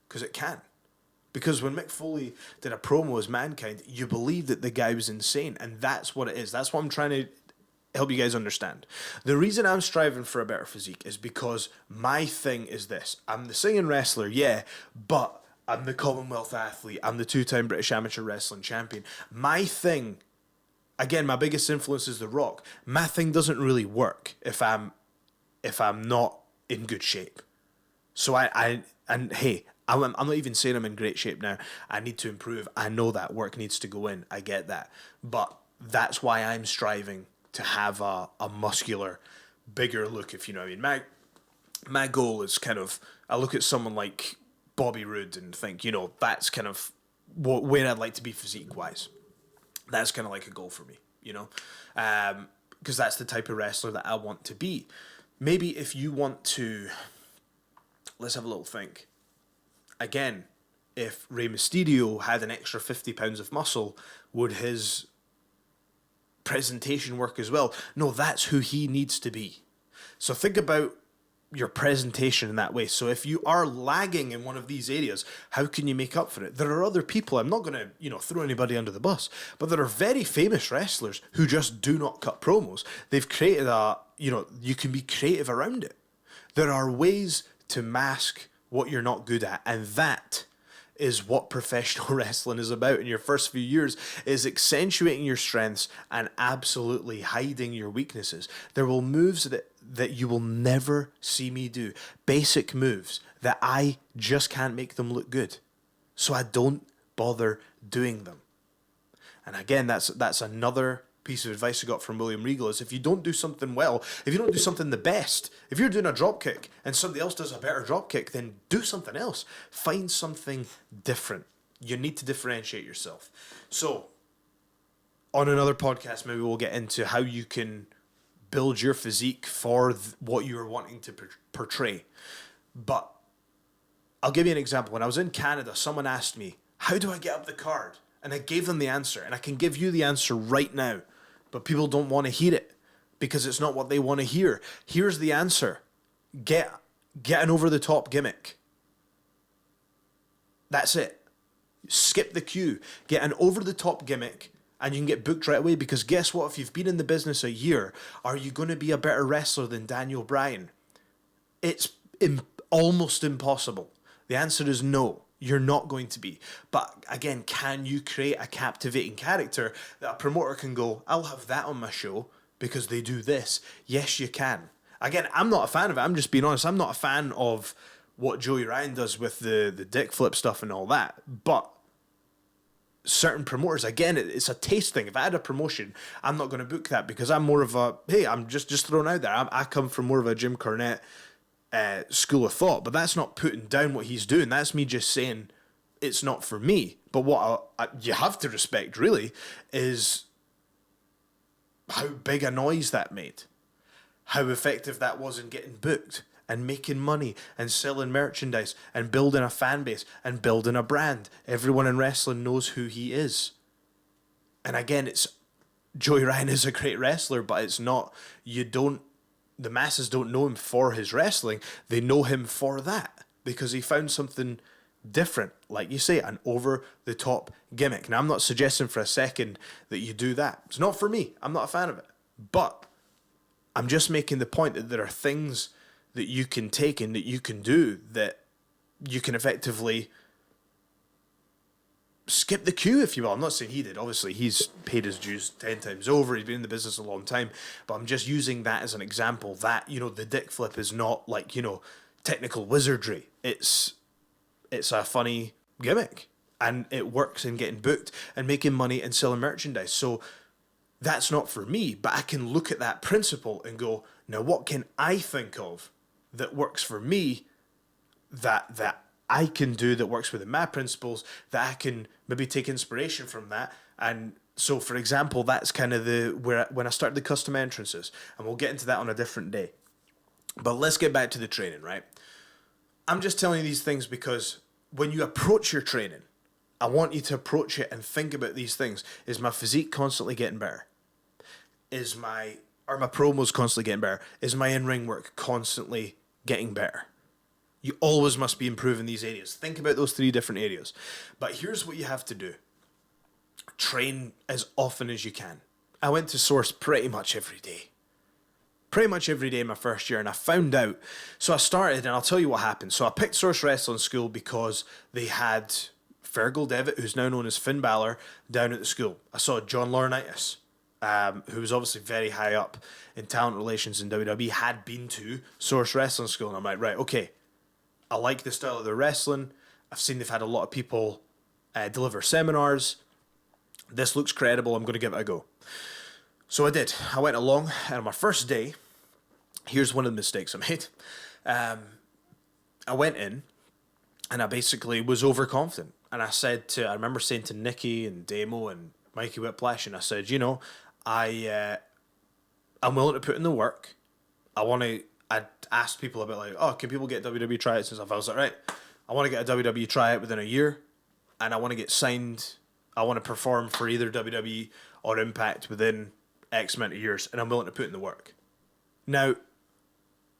because it can. Because when Mick Foley did a promo as Mankind, you believe that the guy was insane, and that's what it is. That's what I'm trying to help you guys understand. The reason I'm striving for a better physique is because my thing is this. I'm the singing wrestler, yeah, but I'm the Commonwealth athlete. I'm the 2-time British Amateur Wrestling Champion. My thing, again, my biggest influence is The Rock. My thing doesn't really work if I'm not in good shape. So hey, I'm not even saying I'm in great shape now. I need to improve. I know that work needs to go in. I get that. But that's why I'm striving to have a muscular, bigger look, if you know what I mean. My goal is kind of, I look at someone like Bobby Roode and think, that's kind of where I'd like to be physique-wise. That's kind of like a goal for me, because that's the type of wrestler that I want to be. Maybe if you want to, let's have a little think. Again, if Rey Mysterio had an extra 50 pounds of muscle, would his presentation work as well? No, that's who he needs to be. So think about your presentation in that way. So if you are lagging in one of these areas, how can you make up for it? There are other people, I'm not going to, throw anybody under the bus, but there are very famous wrestlers who just do not cut promos. They've created you can be creative around it. There are ways to mask what you're not good at, and that is what professional wrestling is about in your first few years, is accentuating your strengths and absolutely hiding your weaknesses. There will moves that you will never see me do. Basic moves that I just can't make them look good. So I don't bother doing them. And again, that's another piece of advice I got from William Regal, is if you don't do something well, if you don't do something the best, if you're doing a drop kick and somebody else does a better drop kick, then do something else. Find something different. You need to differentiate yourself. So, on another podcast, maybe we'll get into how you can build your physique for what you're wanting to portray. But I'll give you an example. When I was in Canada, someone asked me, how do I get up the card? And I gave them the answer, and I can give you the answer right now. But people don't want to hear it because it's not what they want to hear. Here's the answer. Get an over-the-top gimmick. That's it. Skip the queue. Get an over-the-top gimmick and you can get booked right away, because guess what? If you've been in the business a year, are you going to be a better wrestler than Daniel Bryan? It's almost impossible. The answer is no. You're not going to be. But again, can you create a captivating character that a promoter can go, I'll have that on my show because they do this? Yes, you can. Again, I'm not a fan of it. I'm just being honest. I'm not a fan of what Joey Ryan does with the dick flip stuff and all that. But certain promoters, again, it's a taste thing. If I had a promotion, I'm not going to book that because I'm more of a, hey, I'm just throwing out there. I come from more of a Jim Cornette school of thought, but that's not putting down what he's doing. That's me just saying it's not for me. But what you have to respect, really, is how big a noise that made, how effective that was in getting booked and making money and selling merchandise and building a fan base and building a brand. Everyone in wrestling knows who he is. And again, Joey Ryan is a great wrestler, but it's not, the masses don't know him for his wrestling. They know him for that because he found something different. Like you say, an over-the-top gimmick. Now, I'm not suggesting for a second that you do that. It's not for me. I'm not a fan of it. But I'm just making the point that there are things that you can take and that you can do that you can effectively skip the queue, if you will. I'm not saying he did. Obviously, he's paid his dues 10 times over. He's been in the business a long time. But I'm just using that as an example that, the dick flip is not like, technical wizardry. It's a funny gimmick. And it works in getting booked and making money and selling merchandise. So that's not for me. But I can look at that principle and go, now what can I think of that works for me that I can do that works within my principles that I can maybe take inspiration from that. And so, for example, that's kind of when I started the custom entrances, and we'll get into that on a different day. But let's get back to the training, right? I'm just telling you these things because when you approach your training, I want you to approach it and think about these things. Is my physique constantly getting better? Are my promos constantly getting better? Is my in-ring work constantly getting better? You always must be improving these areas. Think about those 3 different areas. But here's what you have to do. Train as often as you can. I went to Source pretty much every day. Pretty much every day in my first year, and I found out. So I started, and I'll tell you what happened. So I picked Source Wrestling School because they had Fergal Devitt, who's now known as Finn Balor, down at the school. I saw John Laurinaitis, who was obviously very high up in talent relations in WWE, had been to Source Wrestling School, and I'm like, right, okay, I like the style of their wrestling. I've seen they've had a lot of people deliver seminars. This looks credible. I'm going to give it a go. So I did. I went along, and on my first day, here's one of the mistakes I made. I went in, and I basically was overconfident. And I remember saying to Nikki and Damo and Mikey Whiplash, and I said, I'm willing to put in the work. I asked people about like, oh, can people get WWE tryouts and stuff? I was like, right, I want to get a WWE tryout within a year, and I want to get signed. I want to perform for either WWE or Impact within X amount of years, and I'm willing to put in the work. Now,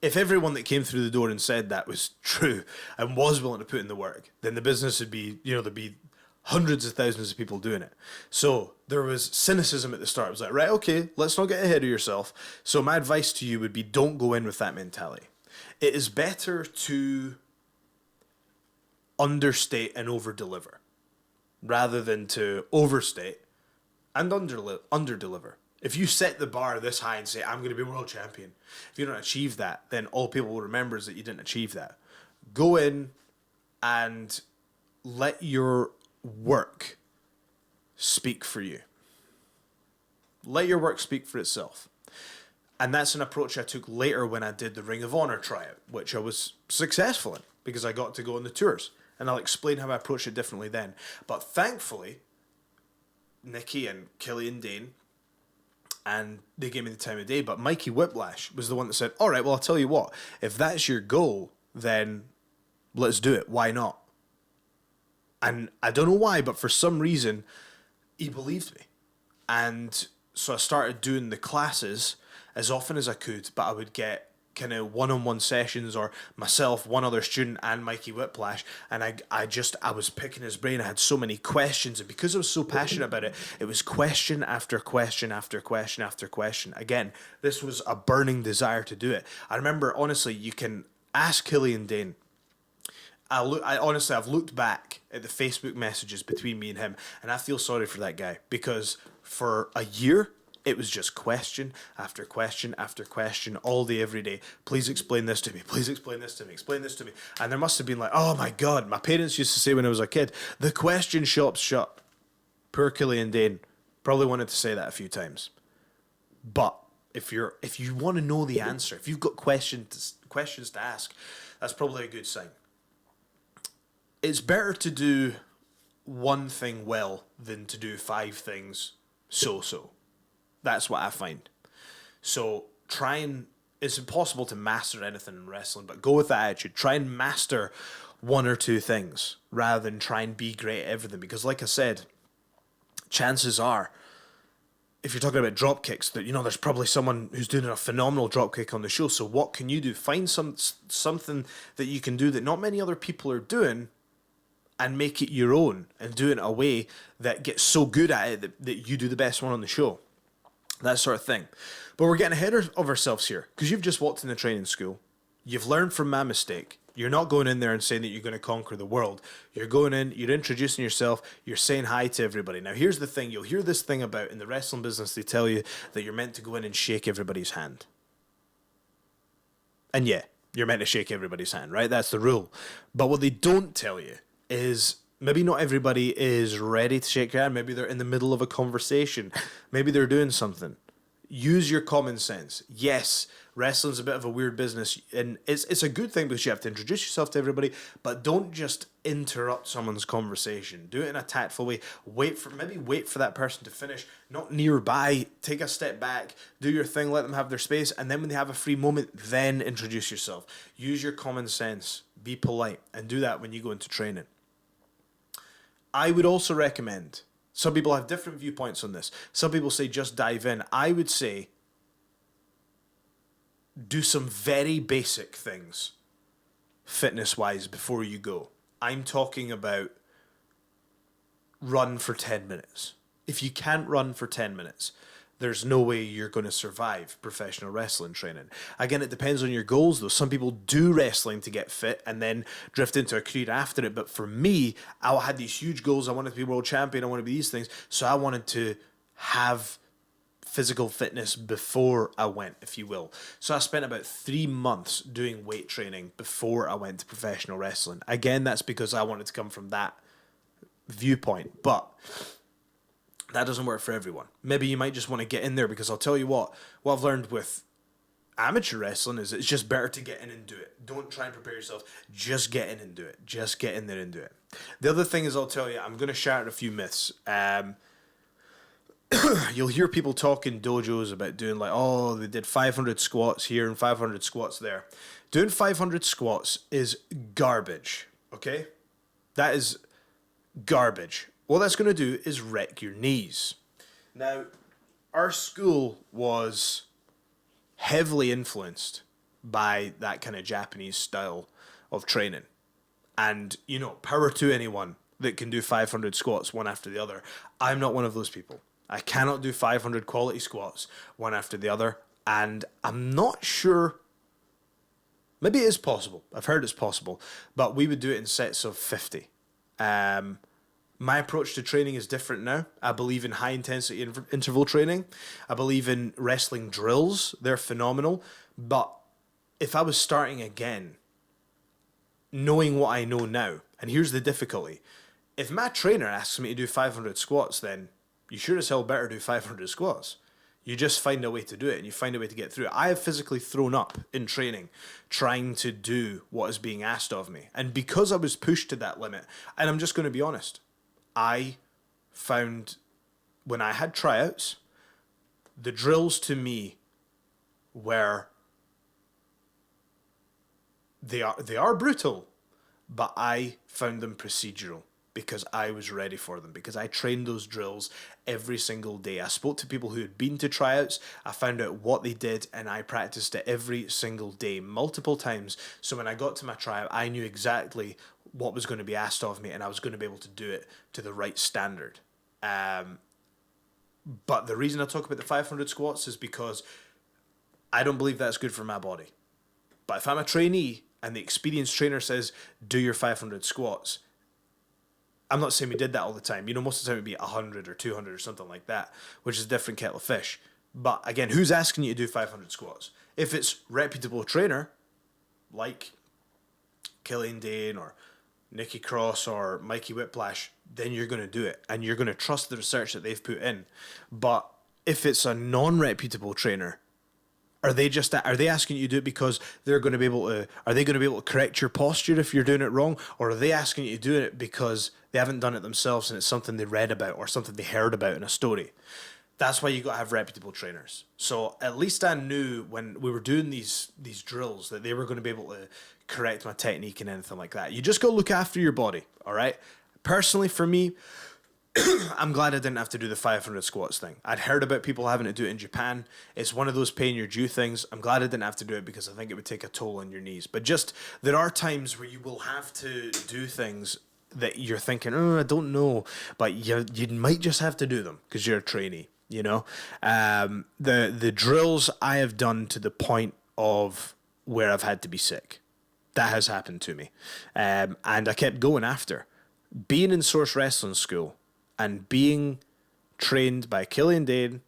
if everyone that came through the door and said that was true and was willing to put in the work, then the business would be, there'd be hundreds of thousands of people doing it. So there was cynicism at the start. It was like, right, okay, let's not get ahead of yourself. So my advice to you would be, don't go in with that mentality. It is better to understate and overdeliver rather than to overstate and underdeliver. If you set the bar this high and say, I'm going to be world champion, if you don't achieve that, then all people will remember is that you didn't achieve that. Go in and let your work speak for you. Let your work speak for itself. And that's an approach I took later when I did the Ring of Honor tryout, which I was successful in because I got to go on the tours. And I'll explain how I approached it differently then. But thankfully, Nikki and Killian Dane, and they gave me the time of day, but Mikey Whiplash was the one that said, all right, well, I'll tell you what, if that's your goal, then let's do it. Why not? And I don't know why, but for some reason, he believed me. And so I started doing the classes as often as I could, but I would get kind of one-on-one sessions, or myself, one other student, and Mikey Whiplash, and I was picking his brain. I had so many questions, and because I was so passionate about it, it was question after question after question after question. Again, this was a burning desire to do it. I remember, honestly, you can ask Killian Dane. I've looked back at the Facebook messages between me and him, and I feel sorry for that guy, because for a year, it was just question after question after question all day, every day. Please explain this to me. Please explain this to me. Explain this to me. And there must have been like, oh my God, my parents used to say when I was a kid, the question shop's shut. Poor Killian Dane probably wanted to say that a few times. But if you want to know the answer, if you've got questions to ask, that's probably a good sign. It's better to do one thing well than to do 5 things so-so. That's what I find. So it's impossible to master anything in wrestling, but go with that attitude. Try and master 1 or 2 things rather than try and be great at everything. Because like I said, chances are, if you're talking about drop kicks, that there's probably someone who's doing a phenomenal drop kick on the show. So what can you do? Find something that you can do that not many other people are doing, and make it your own, and do it in a way that gets so good at it that you do the best one on the show. That sort of thing. But we're getting ahead of ourselves here, because you've just walked in the training school. You've learned from my mistake. You're not going in there and saying that you're going to conquer the world. You're going in, you're introducing yourself, you're saying hi to everybody. Now, here's the thing. You'll hear this thing about, in the wrestling business, they tell you that you're meant to go in and shake everybody's hand. And yeah, you're meant to shake everybody's hand, right? That's the rule. But what they don't tell you is maybe not everybody is ready to shake your hand. Maybe they're in the middle of a conversation. Maybe they're doing something. use your common sense. Yes, wrestling's a bit of a weird business, and it's a good thing because you have to introduce yourself to everybody, but don't just interrupt someone's conversation. Do it in a tactful way. Wait for that person to finish, not nearby. Take a step back, do your thing, let them have their space, and then when they have a free moment, then introduce yourself. Use your common sense. Be polite, and do that when you go into training. I would also recommend, some people have different viewpoints on this. Some people say just dive in. I would say do some very basic things fitness-wise before you go. I'm talking about run for 10 minutes. If you can't run for 10 minutes, there's no way you're going to survive professional wrestling training. Again, it depends on your goals, though. Some people do wrestling to get fit and then drift into a career after it. But for me, I had these huge goals. I wanted to be world champion. I wanted to be these things. So I wanted to have physical fitness before I went, if you will. So I spent about 3 months doing weight training before I went to professional wrestling. Again, that's because I wanted to come from that viewpoint. But that doesn't work for everyone. Maybe you might just want to get in there, because I'll tell you what I've learned with amateur wrestling is it's just better to get in and do it. Don't try and prepare yourself. Just get in and do it. Just get in there and do it. The other thing is, I'll tell you, I'm going to shatter a few myths. You'll hear people talk in dojos about doing like, oh, they did 500 squats here and 500 squats there. Doing 500 squats is garbage, okay? That is garbage. What that's going to do is wreck your knees. Now, our school was heavily influenced by that kind of Japanese style of training. And, you know, power to anyone that can do 500 squats one after the other. I'm not one of those people. I cannot do 500 quality squats one after the other. And I'm not sure. Maybe it is possible. I've heard it's possible. But we would do it in sets of 50. My approach to training is different now. I believe in high-intensity interval training. I believe in wrestling drills. They're phenomenal. But if I was starting again, knowing what I know now, and here's the difficulty. If my trainer asks me to do 500 squats, then you sure as hell better do 500 squats. You just find a way to do it, and you find a way to get through it. I have physically thrown up in training trying to do what is being asked of me. And because I was pushed to that limit, and I'm just going to be honest, I found when I had tryouts, the drills to me were, they are brutal, but I found them procedural because I was ready for them, because I trained those drills every single day. I spoke to people who had been to tryouts, I found out what they did, and I practiced it every single day, multiple times. So when I got to my tryout, I knew exactly what was going to be asked of me, and I was going to be able to do it to the right standard. But the reason I talk about the 500 squats is because I don't believe that's good for my body. But if I'm a trainee and the experienced trainer says, do your 500 squats, I'm not saying we did that all the time. You know, most of the time it would be 100 or 200 or something like that, which is a different kettle of fish. But again, who's asking you to do 500 squats? If it's reputable trainer, like Killian Dane or Nikki Cross or Mikey Whiplash, then you're going to do it, and you're going to trust the research that they've put in. But if it's a non-reputable trainer, are they asking you to do it because are they going to be able to correct your posture if you're doing it wrong, or are they asking you to do it because they haven't done it themselves and it's something they read about or something they heard about in a story? That's why you got to have reputable trainers. So at least I knew when we were doing these drills that they were going to be able to correct my technique and anything like that. You just got to look after your body, all right? Personally, for me, I'm glad I didn't have to do the 500 squats thing. I'd heard about people having to do it in Japan. It's one of those paying your due things. I'm glad I didn't have to do it because I think it would take a toll on your knees. But just, there are times where you will have to do things that you're thinking, oh, I don't know. But you might just have to do them because you're a trainee, you know? The drills I have done to the point of where I've had to be sick. That has happened to me. And I kept going after. Being in Source Wrestling School and being trained by Killian Dane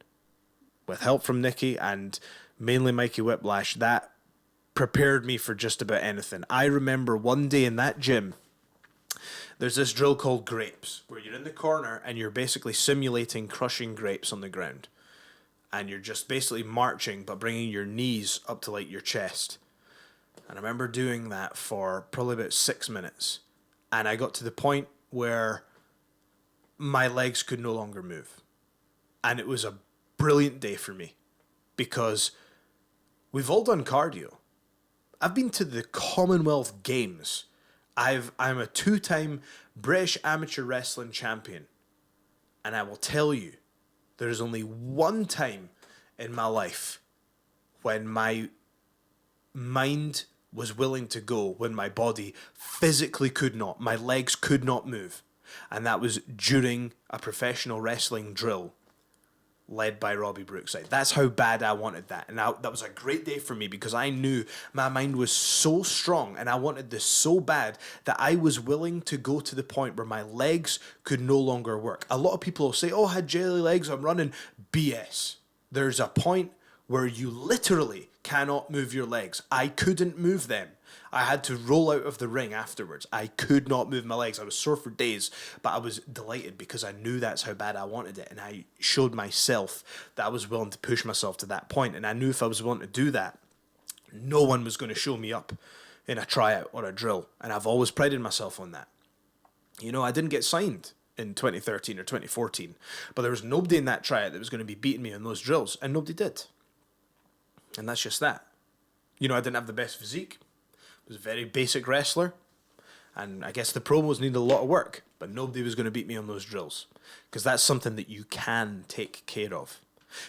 with help from Nikki and mainly Mikey Whiplash, that prepared me for just about anything. I remember one day in that gym, there's this drill called grapes, where you're in the corner and you're basically simulating crushing grapes on the ground. and you're just basically marching, but bringing your knees up to like your chest. And I remember doing that for probably about 6 minutes. And I got to the point where my legs could no longer move. And it was a brilliant day for me because we've all done cardio. I've been to the Commonwealth Games. I'm a 2-time British amateur wrestling champion. And I will tell you, there's only one time in my life when my mind was willing to go, when my body physically could not, my legs could not move. And that was during a professional wrestling drill led by Robbie Brookside. That's how bad I wanted that. And that was a great day for me because I knew my mind was so strong and I wanted this so bad that I was willing to go to the point where my legs could no longer work. A lot of people will say, oh, I had jelly legs, I'm running. BS. There's a point where you literally cannot move your legs. I couldn't move them. I had to roll out of the ring afterwards. I could not move my legs. I was sore for days, but I was delighted because I knew that's how bad I wanted it. And I showed myself that I was willing to push myself to that point. And I knew if I was willing to do that, no one was going to show me up in a tryout or a drill. And I've always prided myself on that. You know, I didn't get signed in 2013 or 2014, but there was nobody in that tryout that was going to be beating me in those drills, and nobody did. And that's just that. You know, I didn't have the best physique. I was a very basic wrestler, and I guess the promos needed a lot of work, but nobody was going to beat me on those drills, because that's something that you can take care of.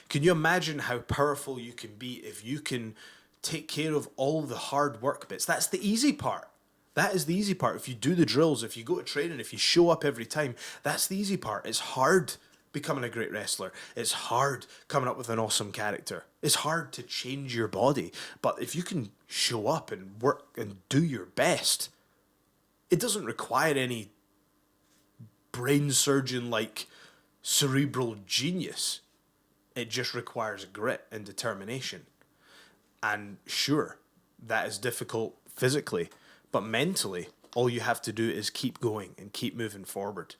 Can you imagine how powerful you can be if you can take care of all the hard work bits? That's the easy part. That is the easy part. If you do the drills, if you go to training, if you show up every time, that's the easy part. It's hard becoming a great wrestler. It's hard coming up with an awesome character. It's hard to change your body. But if you can show up and work and do your best, it doesn't require any brain surgeon like cerebral genius. It just requires grit and determination. And sure, that is difficult physically, but mentally, all you have to do is keep going and keep moving forward.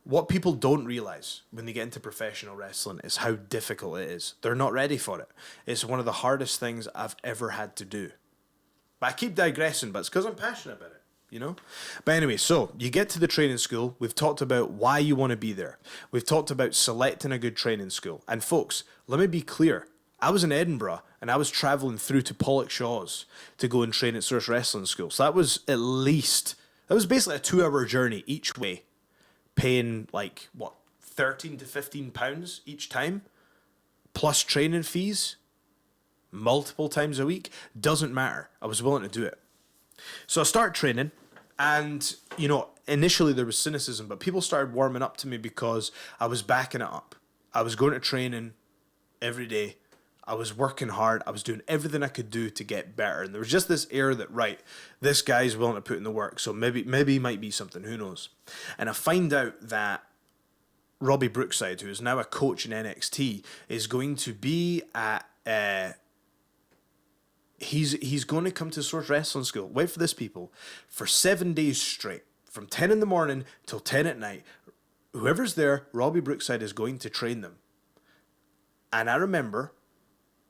What people don't realize when they get into professional wrestling is how difficult it is. They're not ready for it. It's one of the hardest things I've ever had to do. But I keep digressing, but it's because I'm passionate about it, you know? But anyway, so you get to the training school. We've talked about why you want to be there. We've talked about selecting a good training school. And folks, let me be clear. I was in Edinburgh and I was travelling through to Pollokshaws to go and train at Source Wrestling School. So that was basically a 2-hour journey each way. Paying like, 13 to 15 pounds each time, plus training fees, multiple times a week, doesn't matter. I was willing to do it. So I started training, and, you know, initially there was cynicism, but people started warming up to me because I was backing it up. I was going to training every day. I was working hard. I was doing everything I could do to get better. And there was just this air that, right, this guy's willing to put in the work, so maybe he might be something, who knows. And I find out that Robbie Brookside, who is now a coach in NXT, is going to be at... He's going to come to Source Wrestling School. Wait for this, people. For 7 days straight, from 10 in the morning till 10 at night, whoever's there, Robbie Brookside is going to train them. And I remember...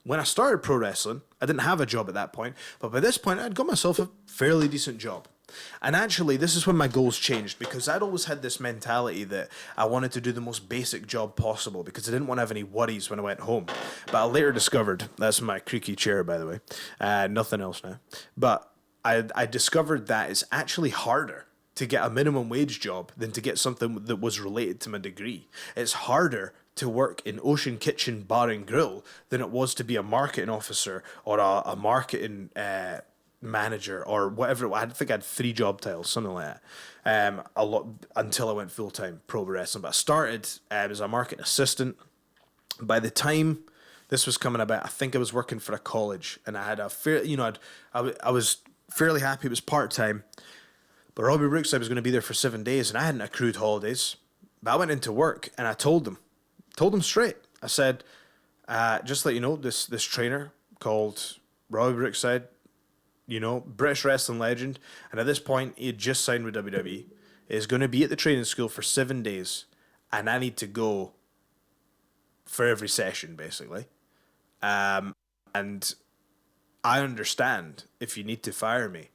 when I started pro wrestling, I didn't have a job at that point, but by this point, I'd got myself a fairly decent job. And actually, this is when my goals changed, because I'd always had this mentality that I wanted to do the most basic job possible, because I didn't want to have any worries when I went home. But I later discovered, that's my creaky chair, by the way, nothing else now, but I discovered that it's actually harder to get a minimum wage job than to get something that was related to my degree. It's harder to work in Ocean Kitchen Bar and Grill than it was to be a marketing officer or a marketing manager or whatever. I think I had 3 job titles, something like that, a lot until I went full-time pro wrestling. But I started as a marketing assistant. By the time this was coming about, I think I was working for a college, and I had a fair, I was fairly happy. It was part-time, but Robbie Brookside was going to be there for 7 days, and I hadn't accrued holidays. But I went into work and I told him straight. I said, just to let you know, this trainer called Robbie Brookside, you know, British wrestling legend, and at this point he had just signed with WWE, is going to be at the training school for 7 days, and I need to go for every session, basically. And I understand if you need to fire me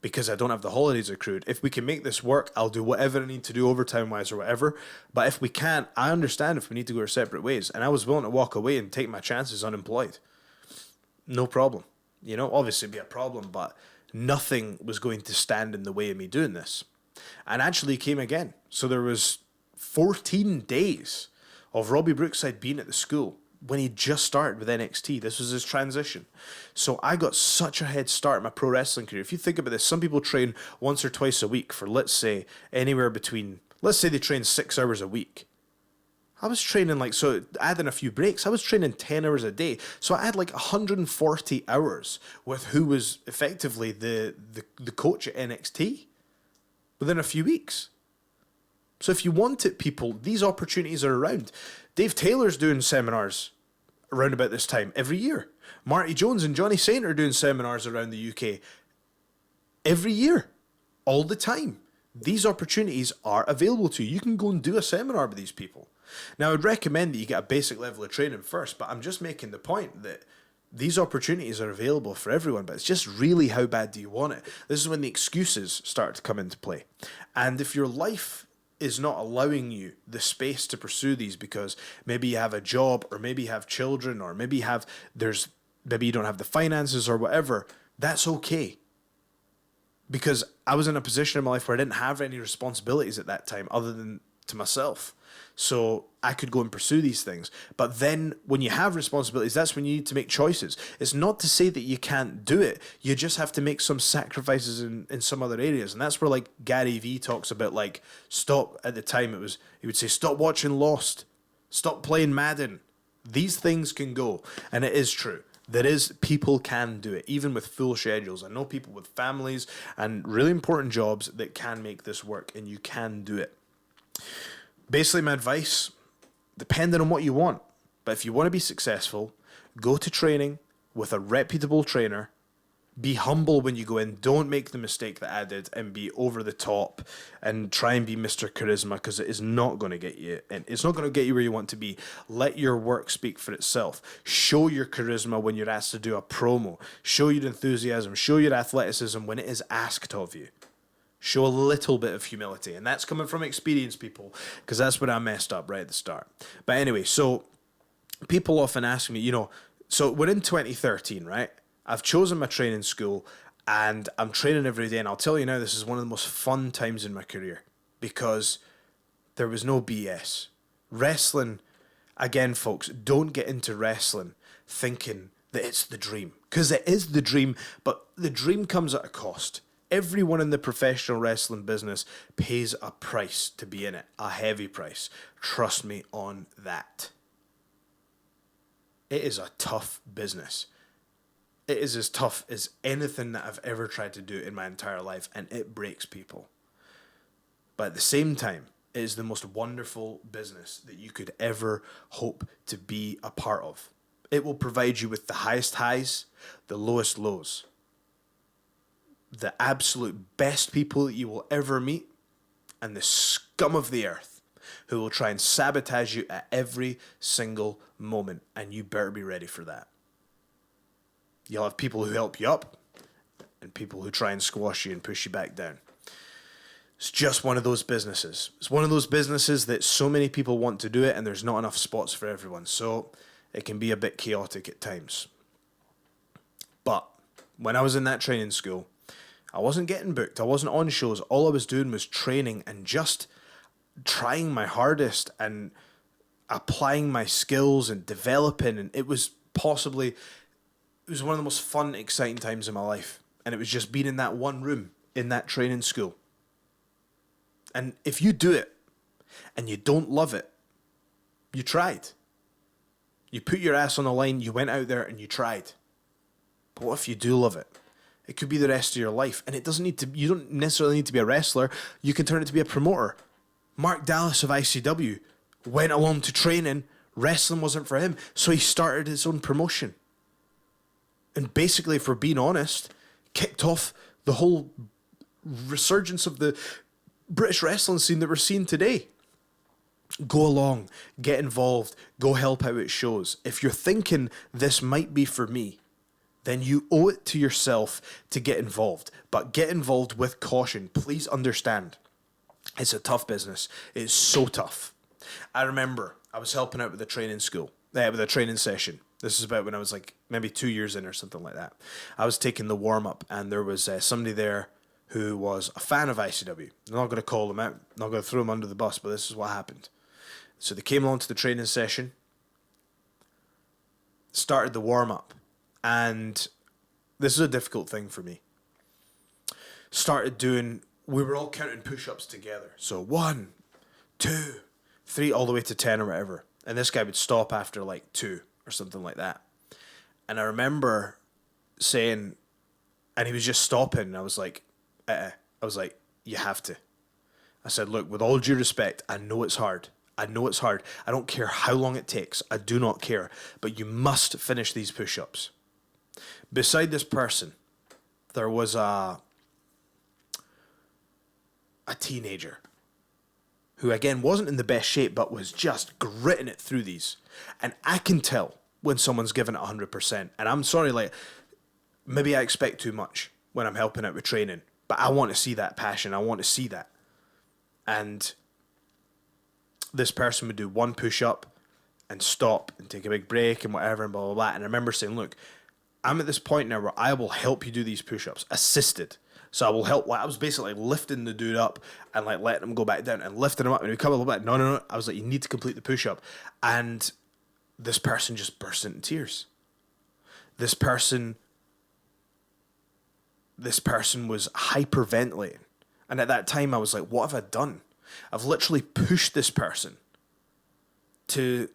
because I don't have the holidays accrued. If we can make this work, I'll do whatever I need to do overtime-wise or whatever. But if we can't, I understand if we need to go our separate ways. And I was willing to walk away and take my chances unemployed. No problem. You know, obviously it'd be a problem, but nothing was going to stand in the way of me doing this. And actually came again. So there was 14 days of Robbie Brookside being at the school when he just started with NXT. This was his transition. So I got such a head start in my pro wrestling career. If you think about this, some people train once or twice a week for, let's say, anywhere between, let's say they train 6 hours a week. I was training so adding a few breaks, I was training 10 hours a day. So I had 140 hours with who was effectively the coach at NXT within a few weeks. So if you want it, people, these opportunities are around. Dave Taylor's doing seminars around about this time every year. Marty Jones and Johnny Saint are doing seminars around the UK every year, all the time. These opportunities are available to you. You can go and do a seminar with these people. Now, I would recommend that you get a basic level of training first, but I'm just making the point that these opportunities are available for everyone, but it's just really how bad do you want it? This is when the excuses start to come into play. And if your life is not allowing you the space to pursue these because maybe you have a job or maybe you have children or maybe you don't have the finances or whatever, that's okay. Because I was in a position in my life where I didn't have any responsibilities at that time other than to myself. So I could go and pursue these things. But then when you have responsibilities, that's when you need to make choices. It's not to say that you can't do it. You just have to make some sacrifices in some other areas. And that's where Gary Vee talks about stop, at the time he would say, stop watching Lost. Stop playing Madden. These things can go. And it is true. People can do it, even with full schedules. I know people with families and really important jobs that can make this work, and you can do it. Basically, my advice, depending on what you want, but if you want to be successful, go to training with a reputable trainer. Be humble when you go in. Don't make the mistake that I did and be over the top and try and be Mr. Charisma, because it is not going to get you, and it's not going to get you where you want to be. Let your work speak for itself. Show your charisma when you're asked to do a promo. Show your enthusiasm. Show your athleticism when it is asked of you. Show a little bit of humility. And that's coming from experience, people, because that's what I messed up right at the start. But anyway, so people often ask me, so we're in 2013, right? I've chosen my training school and I'm training every day. And I'll tell you now, this is one of the most fun times in my career because there was no BS. Wrestling, again, folks, don't get into wrestling thinking that it's the dream. Because it is the dream, but the dream comes at a cost. Everyone in the professional wrestling business pays a price to be in it, a heavy price. Trust me on that. It is a tough business. It is as tough as anything that I've ever tried to do in my entire life, and it breaks people. But at the same time, it is the most wonderful business that you could ever hope to be a part of. It will provide you with the highest highs, the lowest lows. The absolute best people that you will ever meet, and the scum of the earth who will try and sabotage you at every single moment, and you better be ready for that. You'll have people who help you up and people who try and squash you and push you back down. It's just one of those businesses. It's one of those businesses that so many people want to do it and there's not enough spots for everyone. So it can be a bit chaotic at times. But when I was in that training school, I wasn't getting booked. I wasn't on shows. All I was doing was training and just trying my hardest and applying my skills and developing. And it was one of the most fun, exciting times in my life. And it was just being in that one room in that training school. And if you do it and you don't love it, you tried. You put your ass on the line, you went out there and you tried. But what if you do love it? It could be the rest of your life. And you don't necessarily need to be a wrestler. You can turn it to be a promoter. Mark Dallas of ICW went along to training. Wrestling wasn't for him. So he started his own promotion. And basically, if we're being honest, kicked off the whole resurgence of the British wrestling scene that we're seeing today. Go along, get involved, go help out at shows. If you're thinking this might be for me, then you owe it to yourself to get involved. But get involved with caution. Please understand, it's a tough business. It's so tough. I remember I was helping out with a training school, with a training session. This is about when I was like maybe 2 years in or something like that. I was taking the warm-up, and there was somebody there who was a fan of ICW. I'm not going to call them out, I'm not going to throw them under the bus, but this is what happened. So they came along to the training session, started the warm-up, and this is a difficult thing for me. We were all counting push-ups together. So 1, 2, 3, all the way to 10 or whatever. And this guy would stop after like 2 or something like that. And I remember saying, and he was just stopping, and I was like, you have to. I said, look, with all due respect, I know it's hard. I don't care how long it takes. I do not care. But you must finish these push-ups. Beside this person, there was a teenager who, again, wasn't in the best shape, but was just gritting it through these. And I can tell when someone's given it 100%. And I'm sorry, like, maybe I expect too much when I'm helping out with training. But I want to see that passion. I want to see that. And this person would do 1 push-up and stop and take a big break and whatever and blah, blah, blah. And I remember saying, look, I'm at this point now where I will help you do these push-ups, assisted. So I will help. Like, I was basically lifting the dude up and like letting him go back down and lifting him up. And he would come a little bit. No. I was like, you need to complete the push-up. And this person just burst into tears. This person was hyperventilating. And at that time I was like, what have I done? I've literally pushed this person to...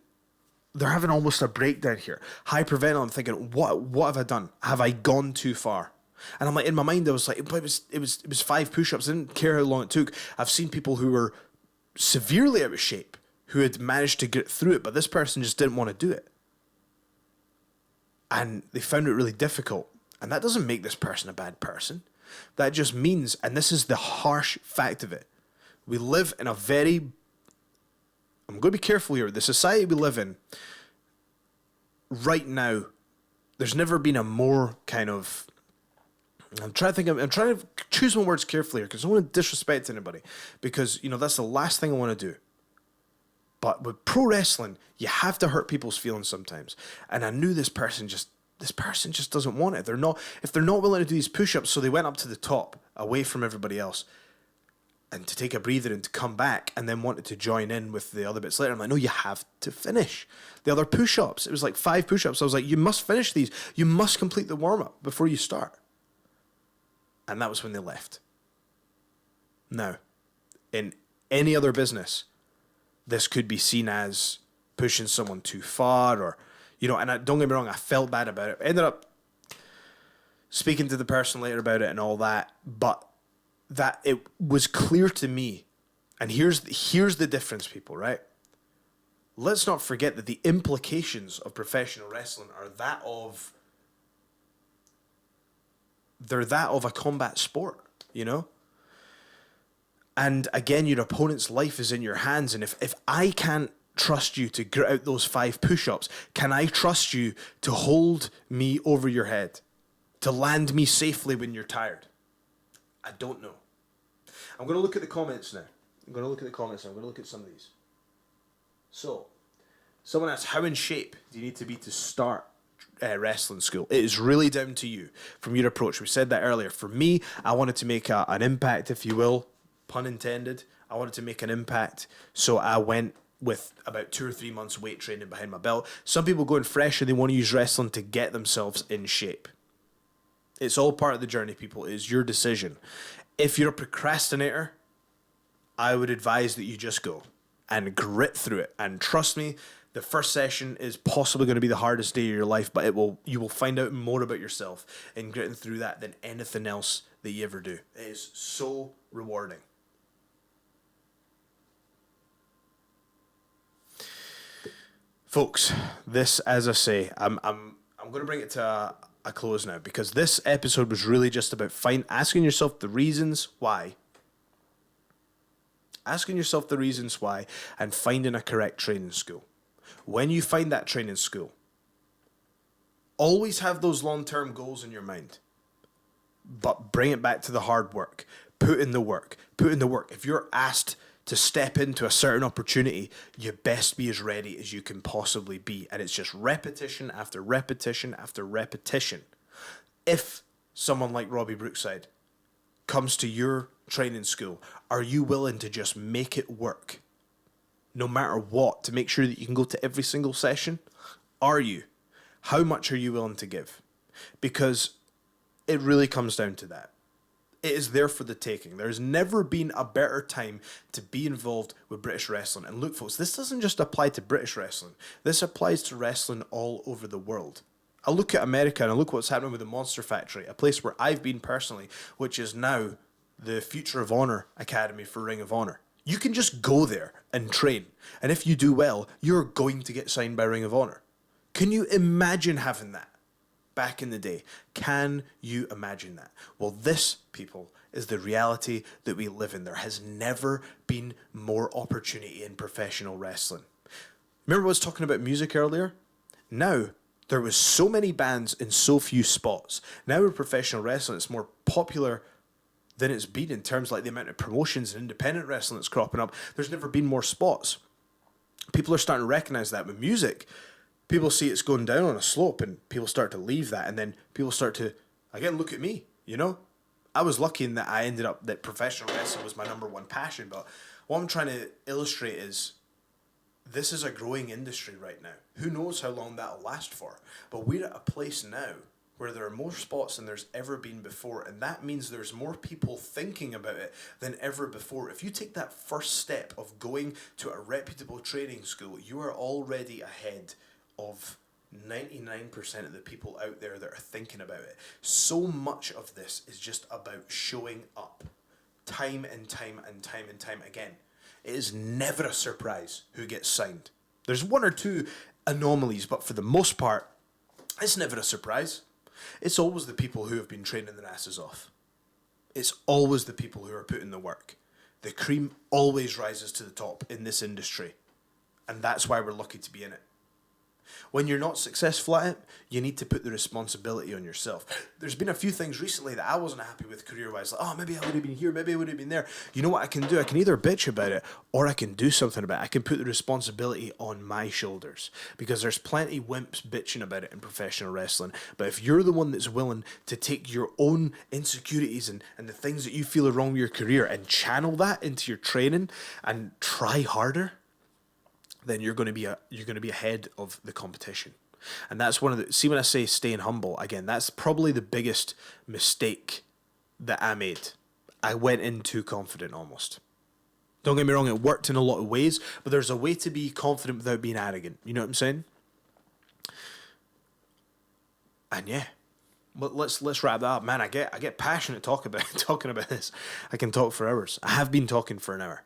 They're having almost a breakdown here. Hyperventilating. I'm thinking, what have I done? Have I gone too far? And I'm like, in my mind, I was like, but it was 5 push-ups. I didn't care how long it took. I've seen people who were severely out of shape who had managed to get through it, but this person just didn't want to do it. And they found it really difficult. And that doesn't make this person a bad person. That just means, and this is the harsh fact of it, we live in a very... I'm going to be careful here. The society we live in right now, there's never been a more kind of... I'm trying to choose my words carefully here because I don't want to disrespect anybody, because, you know, that's the last thing I want to do. But with pro wrestling, you have to hurt people's feelings sometimes. And I knew this person just doesn't want it. If they're not willing to do these push-ups, so they went up to the top, away from everybody else, and to take a breather and to come back, and then wanted to join in with the other bits later. I'm like, no, you have to finish the other push-ups. It was like 5 push-ups. I was like, you must finish these. You must complete the warm-up before you start. And that was when they left. Now, in any other business, this could be seen as pushing someone too far, or, you know, and don't get me wrong, I felt bad about it. I ended up speaking to the person later about it and all that, but that it was clear to me, and here's the difference, people, right? Let's not forget that the implications of professional wrestling are that of a combat sport, you know? And again, your opponent's life is in your hands, and if I can't trust you to grit out those 5 push-ups, can I trust you to hold me over your head, to land me safely when you're tired? I don't know. I'm going to look at the comments now. I'm going to look at some of these. So, someone asks, how in shape do you need to be to start wrestling school? It is really down to you from your approach. We said that earlier. For me, I wanted to make an impact, if you will, pun intended. I wanted to make an impact, so I went with about 2 or 3 months weight training behind my belt. Some people go in fresh and they want to use wrestling to get themselves in shape. It's all part of the journey, people. It is your decision. If you're a procrastinator, I would advise that you just go and grit through it. And trust me, the first session is possibly going to be the hardest day of your life, but you will find out more about yourself in gritting through that than anything else that you ever do. It is so rewarding. Folks, this, as I say, I'm going to bring it to a close now, because this episode was really just about asking yourself the reasons why asking yourself the reasons why, and finding a correct training school. When you find that training school, always have those long-term goals in your mind, but bring it back to the hard work. Put in the work. Put in the work. If you're asked to step into a certain opportunity, you best be as ready as you can possibly be. And it's just repetition after repetition after repetition. If someone like Robbie Brookside comes to your training school, are you willing to just make it work? No matter what, to make sure that you can go to every single session? Are you? How much are you willing to give? Because it really comes down to that. It is there for the taking. There's never been a better time to be involved with British wrestling. And look, folks, this doesn't just apply to British wrestling. This applies to wrestling all over the world. I look at America and I look what's happening with the Monster Factory, a place where I've been personally, which is now the Future of Honor Academy for Ring of Honor. You can just go there and train. And if you do well, you're going to get signed by Ring of Honor. Can you imagine having that back in the day? Can you imagine that? Well, this, people, is the reality that we live in. There has never been more opportunity in professional wrestling. Remember I was talking about music earlier? Now, there was so many bands in so few spots. Now with professional wrestling, it's more popular than it's been in terms like the amount of promotions and independent wrestling that's cropping up. There's never been more spots. People are starting to recognize that with music. People see it's going down on a slope and people start to leave that, and then people start to, again, look at me, you know? I was lucky in that I ended up, that professional wrestling was my number one passion, but what I'm trying to illustrate is this is a growing industry right now. Who knows how long that'll last for? But we're at a place now where there are more spots than there's ever been before, and that means there's more people thinking about it than ever before. If you take that first step of going to a reputable training school, you are already ahead of 99% of the people out there that are thinking about it. So much of this is just about showing up time and time and time and time again. It is never a surprise who gets signed. There's one or two anomalies, but for the most part, it's never a surprise. It's always the people who have been training their asses off. It's always the people who are putting the work. The cream always rises to the top in this industry. And that's why we're lucky to be in it. When you're not successful at it, you need to put the responsibility on yourself. There's been a few things recently that I wasn't happy with career-wise. Like, oh, maybe I would have been here, maybe I would have been there. You know what I can do? I can either bitch about it or I can do something about it. I can put the responsibility on my shoulders, because there's plenty wimps bitching about it in professional wrestling. But if you're the one that's willing to take your own insecurities and the things that you feel are wrong with your career and channel that into your training and try harder, then you're going to be ahead of the competition. And that's one of the, see, when I say staying humble, again, that's probably the biggest mistake that I made. I went in too confident almost. Don't get me wrong, it worked in a lot of ways, but there's a way to be confident without being arrogant. You know what I'm saying? And yeah, let's wrap that up. Man, I get passionate talking about this. I can talk for hours. I have been talking for an hour.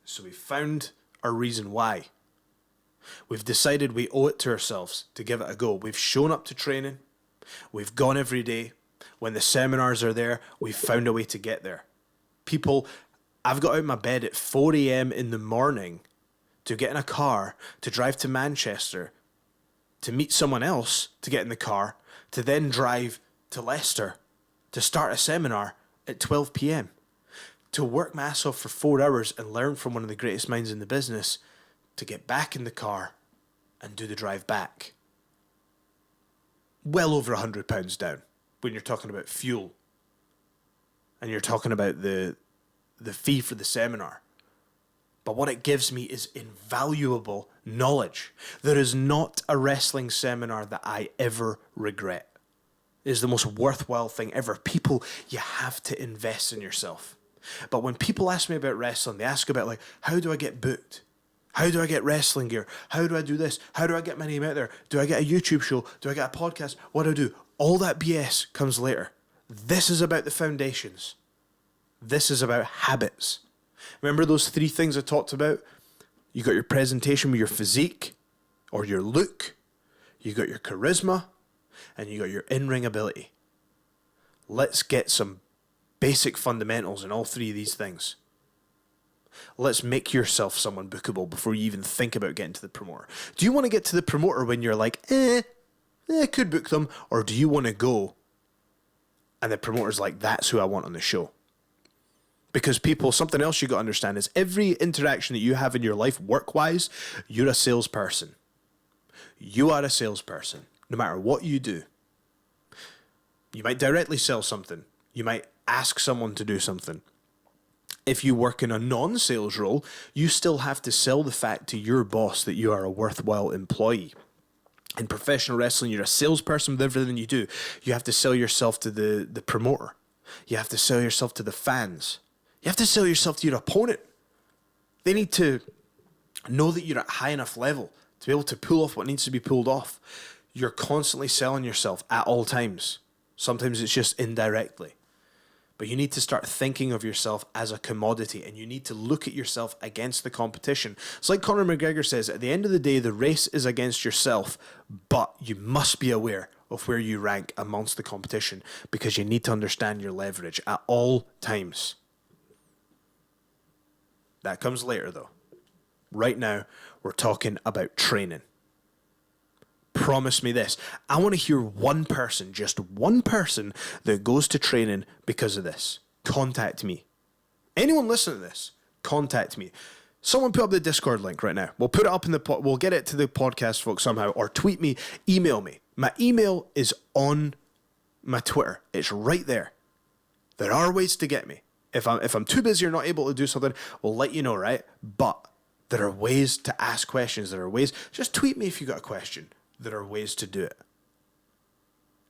So we found our reason why. We've decided we owe it to ourselves to give it a go. We've shown up to training. We've gone every day. When the seminars are there, we've found a way to get there. People, I've got out of my bed at 4 a.m. in the morning to get in a car, to drive to Manchester, to meet someone else, to get in the car, to then drive to Leicester, to start a seminar at 12 p.m. To work my ass off for 4 hours and learn from one of the greatest minds in the business, to get back in the car and do the drive back. Well over £100 down when you're talking about fuel and you're talking about the fee for the seminar. But what it gives me is invaluable knowledge. There is not a wrestling seminar that I ever regret. It is the most worthwhile thing ever. People, you have to invest in yourself. But when people ask me about wrestling, they ask about, like, how do I get booked? How do I get wrestling gear? How do I do this? How do I get my name out there? Do I get a YouTube show? Do I get a podcast? What do I do? All that BS comes later. This is about the foundations. This is about habits. Remember those 3 things I talked about? You got your presentation with your physique or your look. You got your charisma. And you got your in-ring ability. Let's get some basic fundamentals in all 3 of these things. Let's make yourself someone bookable before you even think about getting to the promoter. Do you want to get to the promoter when you're like, I could book them? Or do you want to go and the promoter's like, that's who I want on the show? Because people, something else you got to understand is every interaction that you have in your life, work-wise, you're a salesperson. You are a salesperson, no matter what you do. You might directly sell something. You might ask someone to do something. If you work in a non-sales role, you still have to sell the fact to your boss that you are a worthwhile employee. In professional wrestling, you're a salesperson with everything you do. You have to sell yourself to the promoter. You have to sell yourself to the fans. You have to sell yourself to your opponent. They need to know that you're at high enough level to be able to pull off what needs to be pulled off. You're constantly selling yourself at all times. Sometimes it's just indirectly. But you need to start thinking of yourself as a commodity, and you need to look at yourself against the competition. It's like Conor McGregor says, at the end of the day, the race is against yourself, but you must be aware of where you rank amongst the competition because you need to understand your leverage at all times. That comes later, though. Right now, we're talking about training. Promise me this. I want to hear one person, just one person, that goes to training because of this. Contact me. Anyone listening to this, contact me. Someone put up the Discord link right now. We'll put it up in the we'll get it to the podcast folks somehow, or tweet me, email me. My email is on my Twitter. It's right there. There are ways to get me. If I'm too busy or not able to do something, we'll let you know, right? But there are ways to ask questions. There are ways. Just tweet me if you got a question. There are ways to do it.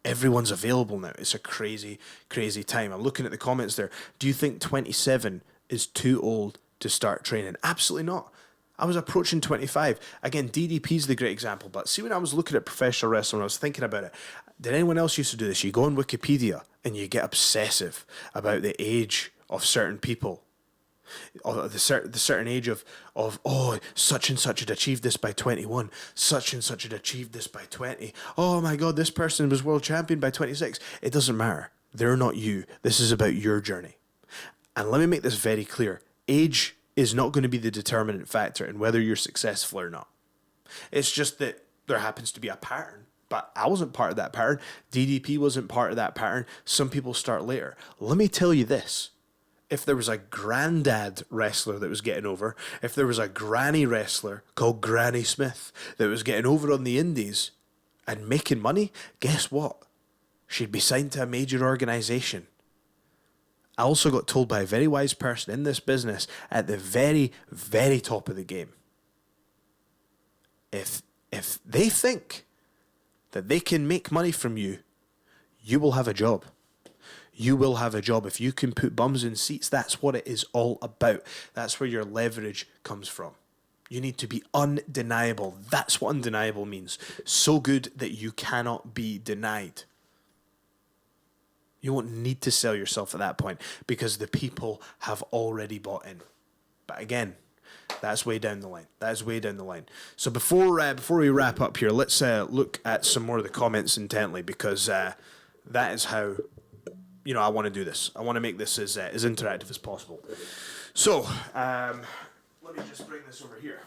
Everyone's available now. It's a crazy, crazy time. I'm looking at the comments there. Do you think 27 is too old to start training? Absolutely not. I was approaching 25. Again, DDP is the great example. But see, when I was looking at professional wrestling, I was thinking about it. Did anyone else used to do this? You go on Wikipedia and you get obsessive about the age of certain people. Or the certain age of such and such had achieved this by 21, such and such had achieved this by 20. Oh my God, this person was world champion by 26. It doesn't matter. They're not you. This is about your journey. And let me make this very clear. Age is not going to be the determinant factor in whether you're successful or not. It's just that there happens to be a pattern. But I wasn't part of that pattern. DDP wasn't part of that pattern. Some people start later. Let me tell you this. If there was a granddad wrestler that was getting over, if there was a granny wrestler called Granny Smith that was getting over on the indies and making money, guess what? She'd be signed to a major organization. I also got told by a very wise person in this business at the very, very top of the game. If they think that they can make money from you, you will have a job. You will have a job. If you can put bums in seats, that's what it is all about. That's where your leverage comes from. You need to be undeniable. That's what undeniable means. So good that you cannot be denied. You won't need to sell yourself at that point because the people have already bought in. But again, that's way down the line. That's way down the line. So before we wrap up here, let's look at some more of the comments intently because that is how... I want to do this. I want to make this as interactive as possible. So, let me just bring this over here.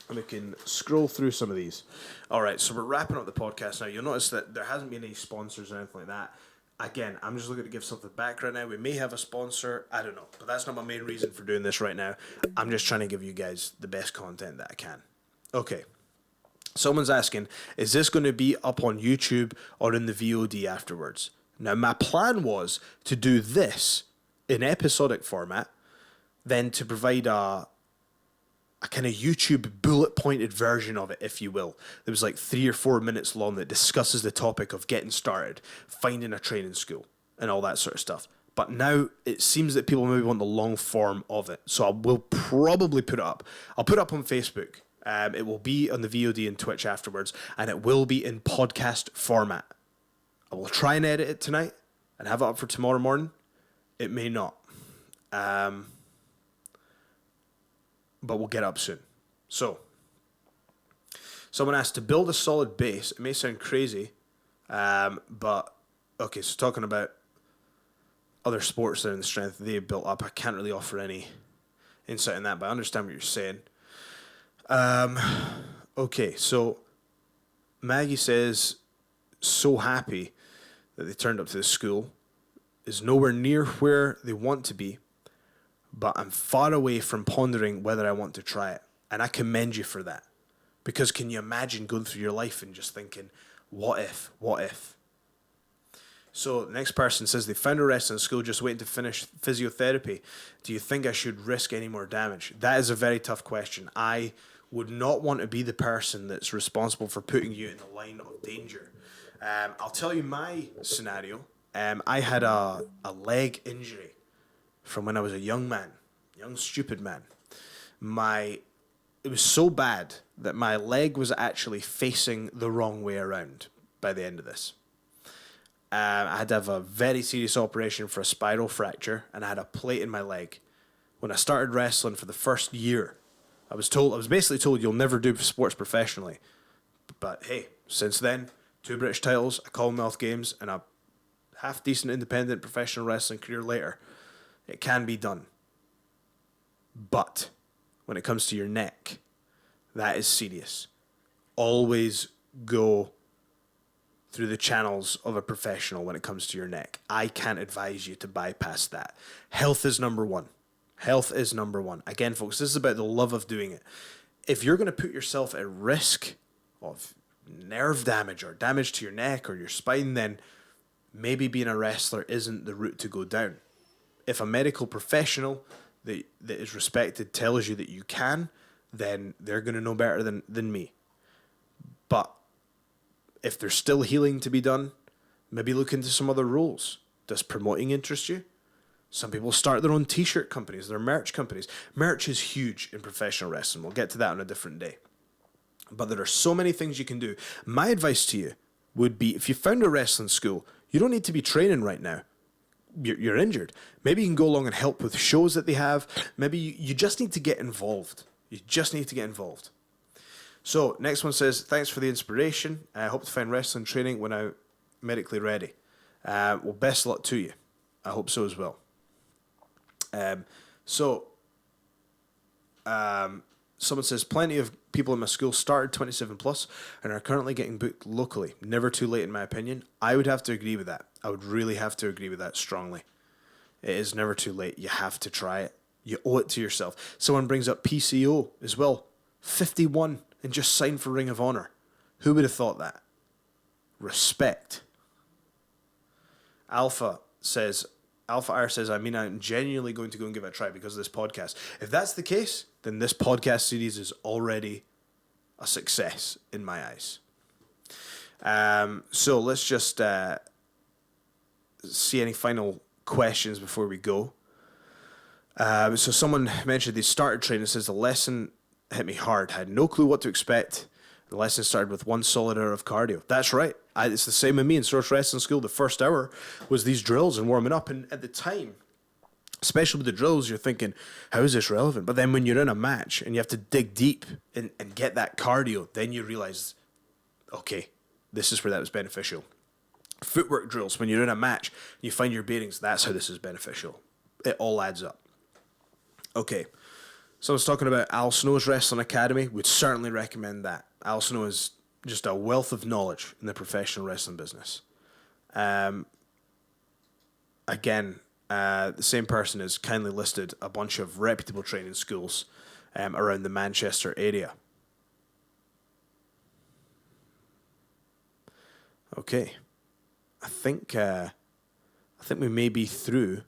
And we can scroll through some of these. All right, so we're wrapping up the podcast now. You'll notice that there hasn't been any sponsors or anything like that. Again, I'm just looking to give something back right now. We may have a sponsor. I don't know. But that's not my main reason for doing this right now. I'm just trying to give you guys the best content that I can. Okay. Someone's asking, is this going to be up on YouTube or in the VOD afterwards? Now, my plan was to do this in episodic format, then to provide a kind of YouTube bullet-pointed version of it, if you will. It was like 3 or 4 minutes long that discusses the topic of getting started, finding a training school, and all that sort of stuff. But now it seems that people maybe want the long form of it, so I will probably put it up. I'll put it up on Facebook. It will be on the VOD and Twitch afterwards, and it will be in podcast format. I will try and edit it tonight and have it up for tomorrow morning. It may not. But we'll get up soon. So, someone asked to build a solid base. It may sound crazy, but, okay, so talking about other sports that are in the strength they built up, I can't really offer any insight on that, but I understand what you're saying. Okay, so Maggie says, so happy that they turned up to the school, is nowhere near where they want to be, but I'm far away from pondering whether I want to try it. And I commend you for that. Because can you imagine going through your life and just thinking, what if, what if? So the next person says they found a wrestling school just waiting to finish physiotherapy. Do you think I should risk any more damage? That is a very tough question. I would not want to be the person that's responsible for putting you in the line of danger. I'll tell you my scenario. I had a leg injury from when I was a young stupid man. It was so bad that my leg was actually facing the wrong way around by the end of this. I had to have a very serious operation for a spiral fracture, and I had a plate in my leg. When I started wrestling for the first year, I was basically told you'll never do sports professionally. But hey, since then, 2 British titles, a Commonwealth Games, and a half-decent independent professional wrestling career later, it can be done. But when it comes to your neck, that is serious. Always go through the channels of a professional when it comes to your neck. I can't advise you to bypass that. Health is number one. Health is number one. Again, folks, this is about the love of doing it. If you're going to put yourself at risk of nerve damage or damage to your neck or your spine, then maybe being a wrestler isn't the route to go down. If a medical professional that is respected tells you that you can, then they're going to know better than me. But if there's still healing to be done, maybe look into some other roles. Does promoting interest you? Some people start their own t-shirt companies, their merch companies. Merch is huge in professional wrestling. We'll get to that on a different day. But there are so many things you can do. My advice to you would be, if you found a wrestling school, you don't need to be training right now. You're injured. Maybe you can go along and help with shows that they have. Maybe you just need to get involved. You just need to get involved. So, next one says, thanks for the inspiration. I hope to find wrestling training when I'm medically ready. Well, best luck to you. I hope so as well. Someone says, plenty of people in my school started 27 plus and are currently getting booked locally. Never too late, in my opinion. I would have to agree with that. I would really have to agree with that strongly. It is never too late. You have to try it. You owe it to yourself. Someone brings up PCO as well. 51 and just signed for Ring of Honor. Who would have thought that? Respect. Alpha R says, I mean, I'm genuinely going to go and give it a try because of this podcast. If that's the case, then this podcast series is already a success in my eyes. So let's just see any final questions before we go. So someone mentioned they started training. It says the lesson hit me hard. Had no clue what to expect. The lesson started with 1 solid hour of cardio. That's right. It's the same with me in Source Wrestling School. The first hour was these drills and warming up. And at the time, especially with the drills, you're thinking, how is this relevant? But then when you're in a match and you have to dig deep and get that cardio, then you realize, okay, this is where that was beneficial. Footwork drills, when you're in a match, you find your bearings, that's how this is beneficial. It all adds up. Okay. Someone's talking about Al Snow's Wrestling Academy. Would certainly recommend that. Al Snow is just a wealth of knowledge in the professional wrestling business. Again, the same person has kindly listed a bunch of reputable training schools around the Manchester area. Okay. I think we may be through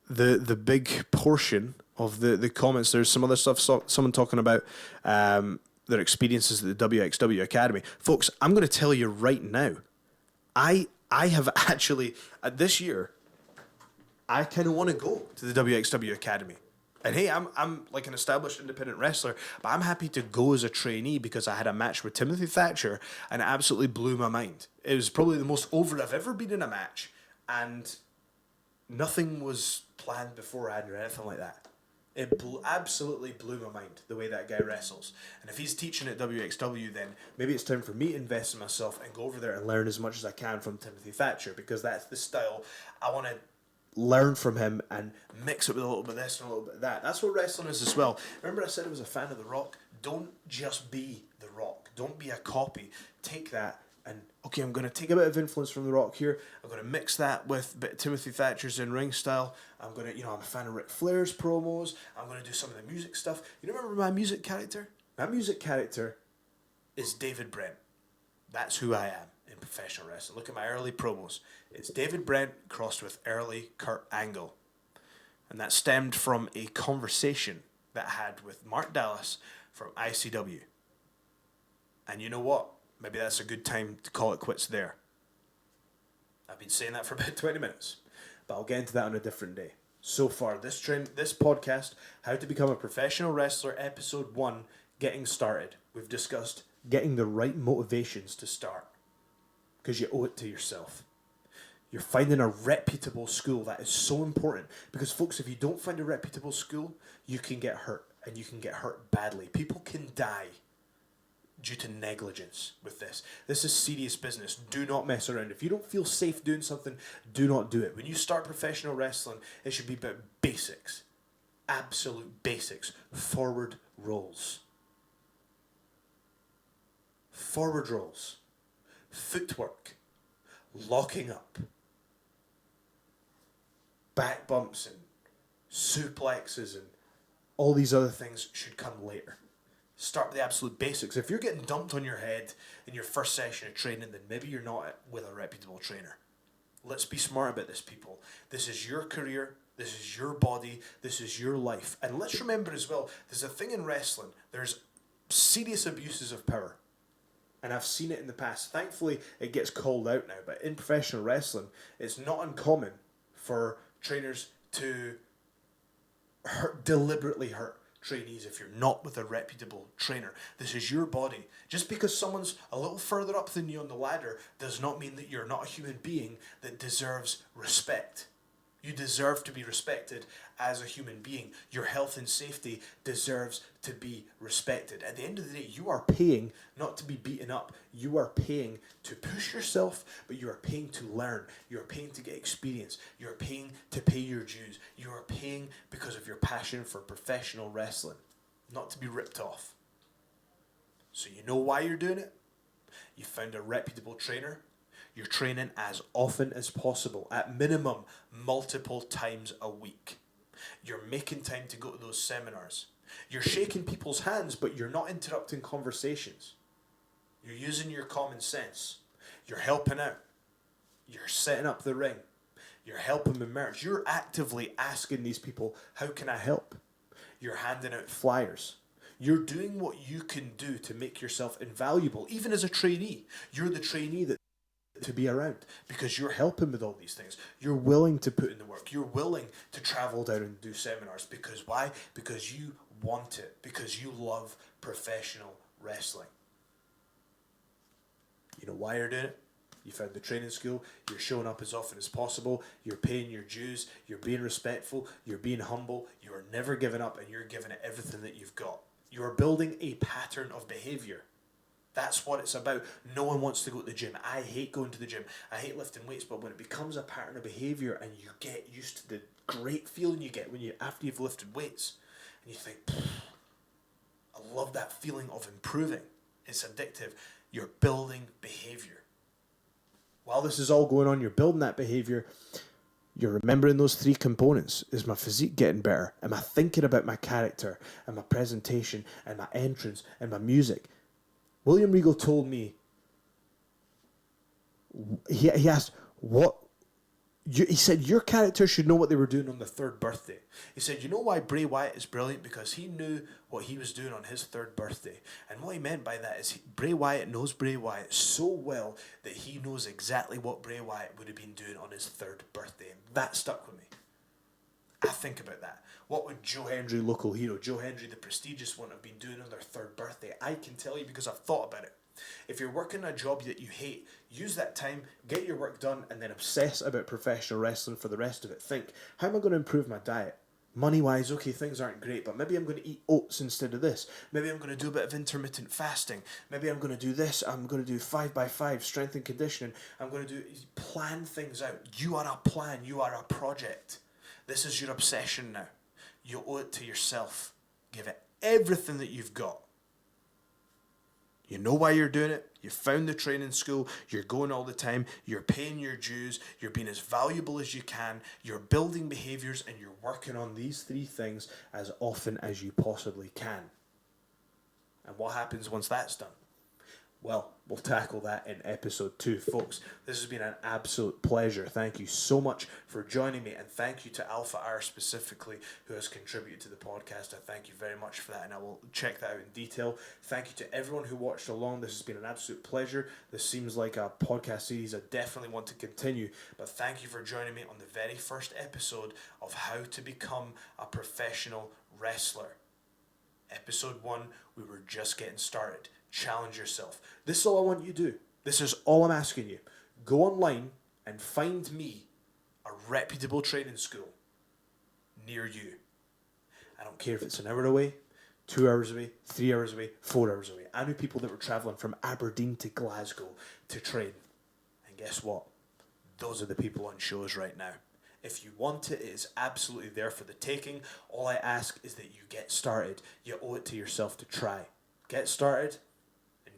the big portion of the comments. There's some other stuff, someone talking about their experiences at the WXW Academy. Folks, I'm going to tell you right now, I have actually, this year, I kind of want to go to the WXW Academy. And hey, I'm like an established independent wrestler, but I'm happy to go as a trainee because I had a match with Timothy Thatcher and it absolutely blew my mind. It was probably the most over I've ever been in a match, and nothing was planned beforehand or anything like that. It absolutely blew my mind, the way that guy wrestles. And if he's teaching at WXW, then maybe it's time for me to invest in myself and go over there and learn as much as I can from Timothy Thatcher, because that's the style I want to learn from him and mix it with a little bit of this and a little bit of that. That's what wrestling is as well. Remember I said I was a fan of The Rock? Don't just be The Rock. Don't be a copy. Take that and, okay, I'm going to take a bit of influence from The Rock here. I'm going to mix that with a bit of Timothy Thatcher's in-ring style. I'm going to, I'm a fan of Ric Flair's promos. I'm going to do some of the music stuff. You remember my music character? My music character is David Brent. That's who I am in professional wrestling. Look at my early promos. It's David Brent crossed with early Kurt Angle. And that stemmed from a conversation that I had with Mark Dallas from ICW. And you know what? Maybe that's a good time to call it quits there. I've been saying that for about 20 minutes. But I'll get into that on a different day. So far, this podcast, How to Become a Professional Wrestler, Episode 1, Getting Started. We've discussed getting the right motivations to start. Because you owe it to yourself. You're finding a reputable school. That is so important. Because, folks, if you don't find a reputable school, you can get hurt. And you can get hurt badly. People can die due to negligence with this. This is serious business. Do not mess around. If you don't feel safe doing something, do not do it. When you start professional wrestling, it should be about basics. Absolute basics. Forward rolls. Forward rolls. Footwork. Locking up. Back bumps and suplexes and all these other things should come later. Start with the absolute basics. If you're getting dumped on your head in your first session of training, then maybe you're not with a reputable trainer. Let's be smart about this, people. This is your career. This is your body. This is your life. And let's remember as well, there's a thing in wrestling. There's serious abuses of power. And I've seen it in the past. Thankfully, it gets called out now. But in professional wrestling, it's not uncommon for trainers to deliberately hurt trainees if you're not with a reputable trainer. This is your body. Just because someone's a little further up than you on the ladder does not mean that you're not a human being that deserves respect. You deserve to be respected as a human being. Your health and safety deserves to be respected. At the end of the day, you are paying not to be beaten up. You are paying to push yourself, but you are paying to learn. You are paying to get experience. You are paying to pay your dues. You are paying because of your passion for professional wrestling, not to be ripped off. So you know why you're doing it? You found a reputable trainer. You're training as often as possible, at minimum, multiple times a week. You're making time to go to those seminars. You're shaking people's hands, but you're not interrupting conversations. You're using your common sense. You're helping out. You're setting up the ring. You're helping them merch. You're actively asking these people, how can I help? You're handing out flyers. You're doing what you can do to make yourself invaluable, even as a trainee. You're the trainee that to be around because you're helping with all these things. You're willing to put in the work. You're willing to travel down and do seminars. Because why? Because you want it. Because you love professional wrestling. You know why you're doing it? You found the training school. You're showing up as often as possible. You're paying your dues. You're being respectful. You're being humble. You are never giving up, and you're giving it everything that you've got. You are building a pattern of behavior. That's what it's about. No one wants to go to the gym. I hate going to the gym. I hate lifting weights, but when it becomes a pattern of behavior and you get used to the great feeling you get after you've lifted weights, and you think, I love that feeling of improving. It's addictive. You're building behavior. While this is all going on, you're building that behavior. You're remembering those three components. Is my physique getting better? Am I thinking about my character and my presentation and my entrance and my music? William Regal told me, he asked, he said, your character should know what they were doing on the third birthday. He said, you know why Bray Wyatt is brilliant? Because he knew what he was doing on his third birthday. And what he meant by that is Bray Wyatt knows Bray Wyatt so well that he knows exactly what Bray Wyatt would have been doing on his third birthday. And that stuck with me. I think about that. What would Joe Hendry, local hero, Joe Hendry, the prestigious one, have been doing on their third birthday? I can tell you because I've thought about it. If you're working a job that you hate, use that time, get your work done, and then obsess about professional wrestling for the rest of it. Think, how am I going to improve my diet? Money-wise, okay, things aren't great, but maybe I'm going to eat oats instead of this. Maybe I'm going to do a bit of intermittent fasting. Maybe I'm going to do this. I'm going to do 5x5, strength and conditioning. I'm going to plan things out. You are a plan. You are a project. This is your obsession now. You owe it to yourself. Give it everything that you've got. You know why you're doing it. You found the training school. You're going all the time. You're paying your dues. You're being as valuable as you can. You're building behaviours and you're working on these 3 things as often as you possibly can. And what happens once that's done? Well, we'll tackle that in episode 2, folks. This has been an absolute pleasure. Thank you so much for joining me, and thank you to Alpha R specifically, who has contributed to the podcast. I thank you very much for that, and I will check that out in detail. Thank you to everyone who watched along. This has been an absolute pleasure. This seems like a podcast series I definitely want to continue, but thank you for joining me on the very first episode of How to Become a Professional Wrestler. Episode 1, we were just getting started. Challenge yourself. This is all I want you to do. This is all I'm asking you. Go online and find me a reputable training school near you. I don't care if it's an hour away, 2 hours away, 3 hours away, 4 hours away. I knew people that were travelling from Aberdeen to Glasgow to train. And guess what? Those are the people on shows right now. If you want it, it is absolutely there for the taking. All I ask is that you get started. You owe it to yourself to try. Get started.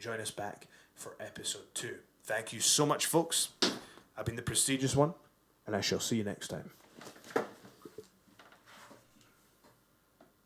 Join us back for episode 2. Thank you so much, folks. I've been the Prestigious One, and I shall see you next time.